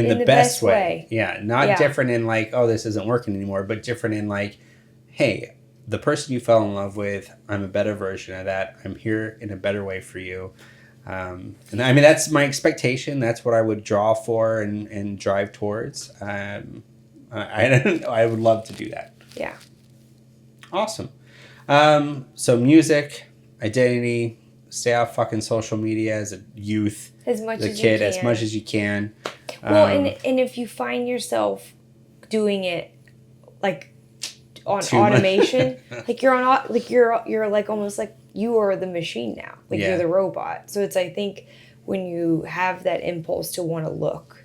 way. Yeah. Not different in like, oh, this isn't working anymore, but different in like, hey, the person you fell in love with, I'm a better version of that. I'm here in a better way for you. And I mean, that's my expectation. That's what I would draw for and drive towards. I would love to do that. Yeah. Awesome. So music, identity, stay off fucking social media as a youth, as much as you can. Well, and if you find yourself doing it like on automation, like you're like almost like you are the machine now, like you're the robot. So it's, I think when you have that impulse to want to look,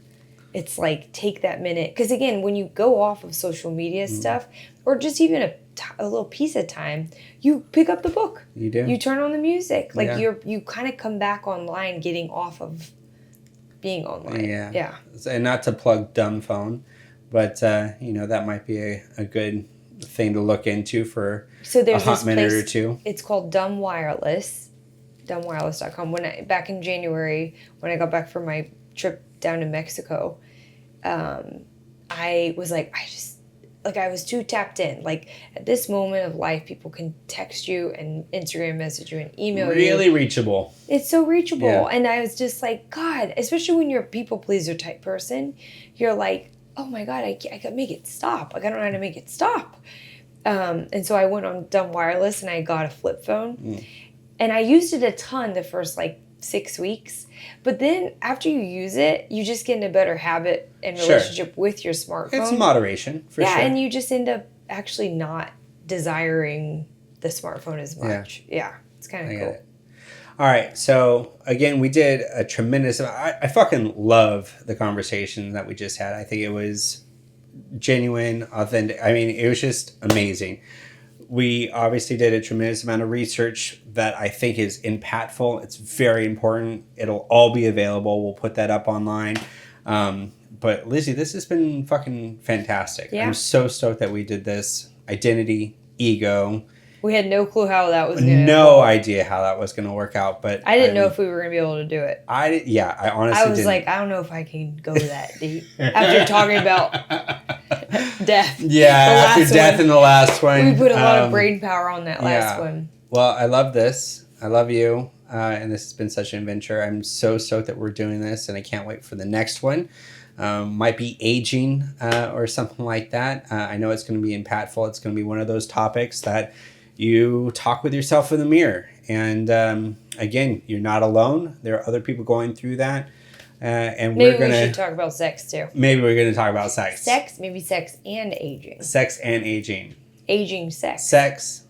it's like take that minute, because again, when you go off of social media stuff, or just even a little piece of time, you pick up the book. You do. You turn on the music. Like you kind of come back online, getting off of being online. Yeah. And not to plug dumb phone, but that might be a good thing to look into for a hot minute or two. It's called Dumb Wireless, dumbwireless.com. Back in January, when I got back from my trip down to Mexico, I was like, I was too tapped in. Like, at this moment of life, people can text you and Instagram message you and email you. Really reachable. It's so reachable. Yeah. And I was just like, God, especially when you're a people pleaser type person, you're like, oh my God, I can make it stop. Like, I don't know how to make it stop. And so I went on Dumb Wireless and I got a flip phone. And I used it a ton the first 6 weeks. But then after you use it, you just get in a better habit and relationship with your smartphone. It's moderation, for sure. Yeah, and you just end up actually not desiring the smartphone as much. Yeah, it's kind of cool. All right, so again, we did a tremendous amount. I fucking love the conversation that we just had. I think it was genuine, authentic. I mean, it was just amazing. We obviously did a tremendous amount of research that I think is impactful. It's very important. It'll all be available. We'll put that up online. But Lizzie, this has been fucking fantastic. Yeah. I'm so stoked that we did this. Identity, ego. We had no clue how that was going to idea how that was going to work out. But I didn't know if we were going to be able to do it. I honestly was like, I don't know if I can go that deep. After talking about death. Yeah, after death in the last one. We put a lot of brain power on that last one. Well, I love this. I love you. And this has been such an adventure. I'm so stoked that we're doing this, and I can't wait for the next one. Might be aging or something like that. I know it's going to be impactful. It's going to be one of those topics that you talk with yourself in the mirror. And again, you're not alone. There are other people going through that. And maybe we should talk about sex too. Maybe we're going to talk about sex. Maybe sex and aging. Sex and aging. Aging sex. Sex,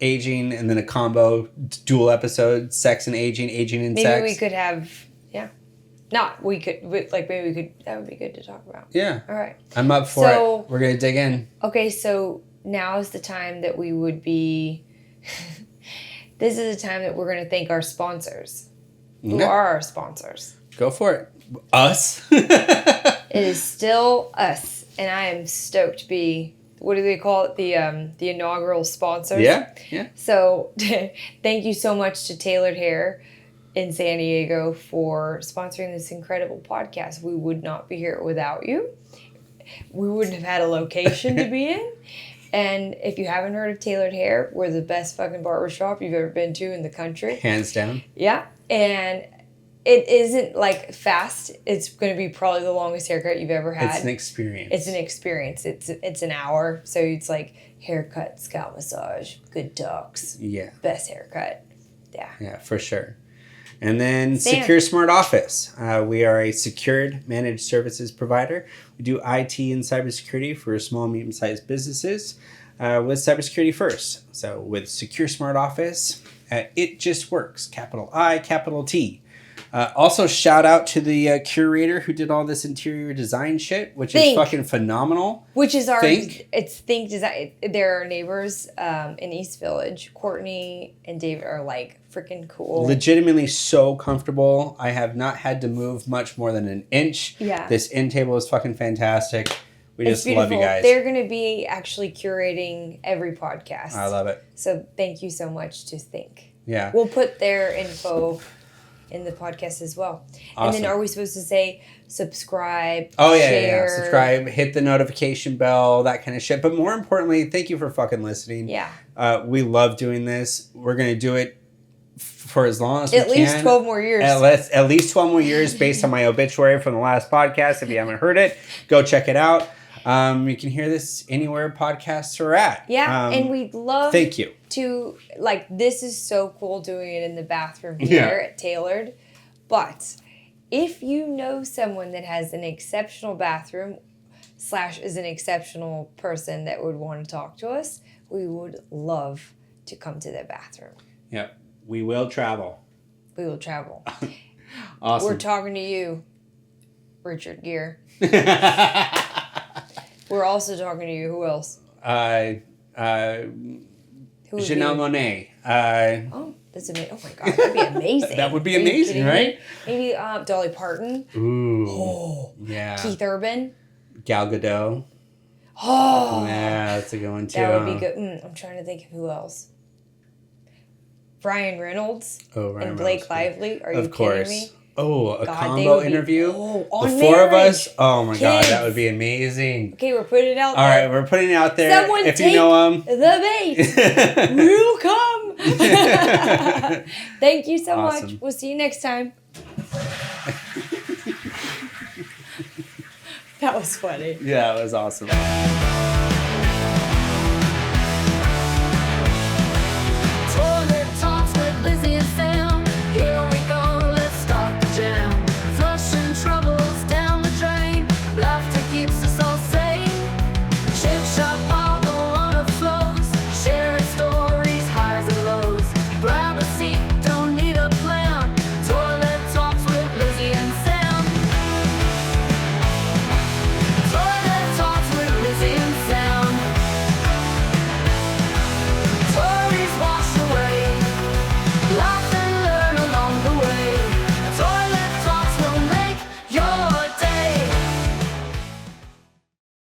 aging, and then a combo dual episode, sex and aging and sex. Maybe we could have, that would be good to talk about. Yeah. All right. I'm up for it. We're going to dig in. Okay, so now is the time that we would be, this is the time that we're going to thank our sponsors. Who are our sponsors? Go for it. Us. It is still us, and I am stoked to be what do they call it? The inaugural sponsors. Yeah, yeah. So thank you so much to Tailored Hair in San Diego for sponsoring this incredible podcast. We would not be here without you. We wouldn't have had a location to be in. And if you haven't heard of Tailored Hair, we're the best fucking barbershop you've ever been to in the country. Hands down. Yeah. And it isn't like fast. It's going to be probably the longest haircut you've ever had. It's an experience. It's an experience. It's an hour. So it's like haircut, scalp massage, good talks. Yeah. Best haircut. Yeah. Yeah, for sure. And then Sam. Secure Smart Office. We are a secured managed services provider. We do IT and cybersecurity for small, medium-sized businesses with cybersecurity first. So with Secure Smart Office, it just works. Capital I, capital T. Also, shout out to the curator who did all this interior design shit, which is fucking phenomenal. Which is our Think. It's Think Design. They're our neighbors in East Village. Courtney and David are like freaking cool. Legitimately so comfortable. I have not had to move much more than an inch. Yeah. This end table is fucking fantastic. We It's just love you guys. They're going to be actually curating every podcast. I love it. So thank you so much to Think. Yeah. We'll put their info in the podcast as well. Awesome. And then are we supposed to say subscribe, Oh, yeah, share? yeah. Subscribe, hit the notification bell, that kind of shit. But more importantly, thank you for fucking listening. Yeah. We love doing this. We're going to do it for as long as we can. At least 12 more years. At least 12 more years based on my obituary from the last podcast. If you haven't heard it, go check it out. You can hear this anywhere podcasts are at. Yeah, and we'd love thank you. to, like, this is so cool doing it in the bathroom here at Tailored. But if you know someone that has an exceptional bathroom / is an exceptional person that would want to talk to us, we would love to come to their bathroom. Yep. We will travel. We will travel. Awesome. We're talking to you, Richard Gere. We're also talking to you. Who else? Who would Janelle be? Monáe. Oh, that's amazing. Oh my God, that'd be amazing. That would be Are you amazing, kidding right? me? Maybe Dolly Parton. Ooh. Oh. Yeah. Keith Urban. Gal Gadot. Oh. Yeah, that's a good one too. That would be good. I'm trying to think of who else. Ryan Reynolds. Oh, Ryan and Blake Reynolds. Lively. Are you Of course. kidding me? Oh, a God, combo interview. On the four of Marriage. us. Oh my God, Kids. that would be amazing. Okay, we're putting it out All there. right, we're putting it out there. Someone if take you know them, the bait. We'll come. Thank you so Awesome. much. We'll see you next time. That was funny. Yeah, it was awesome.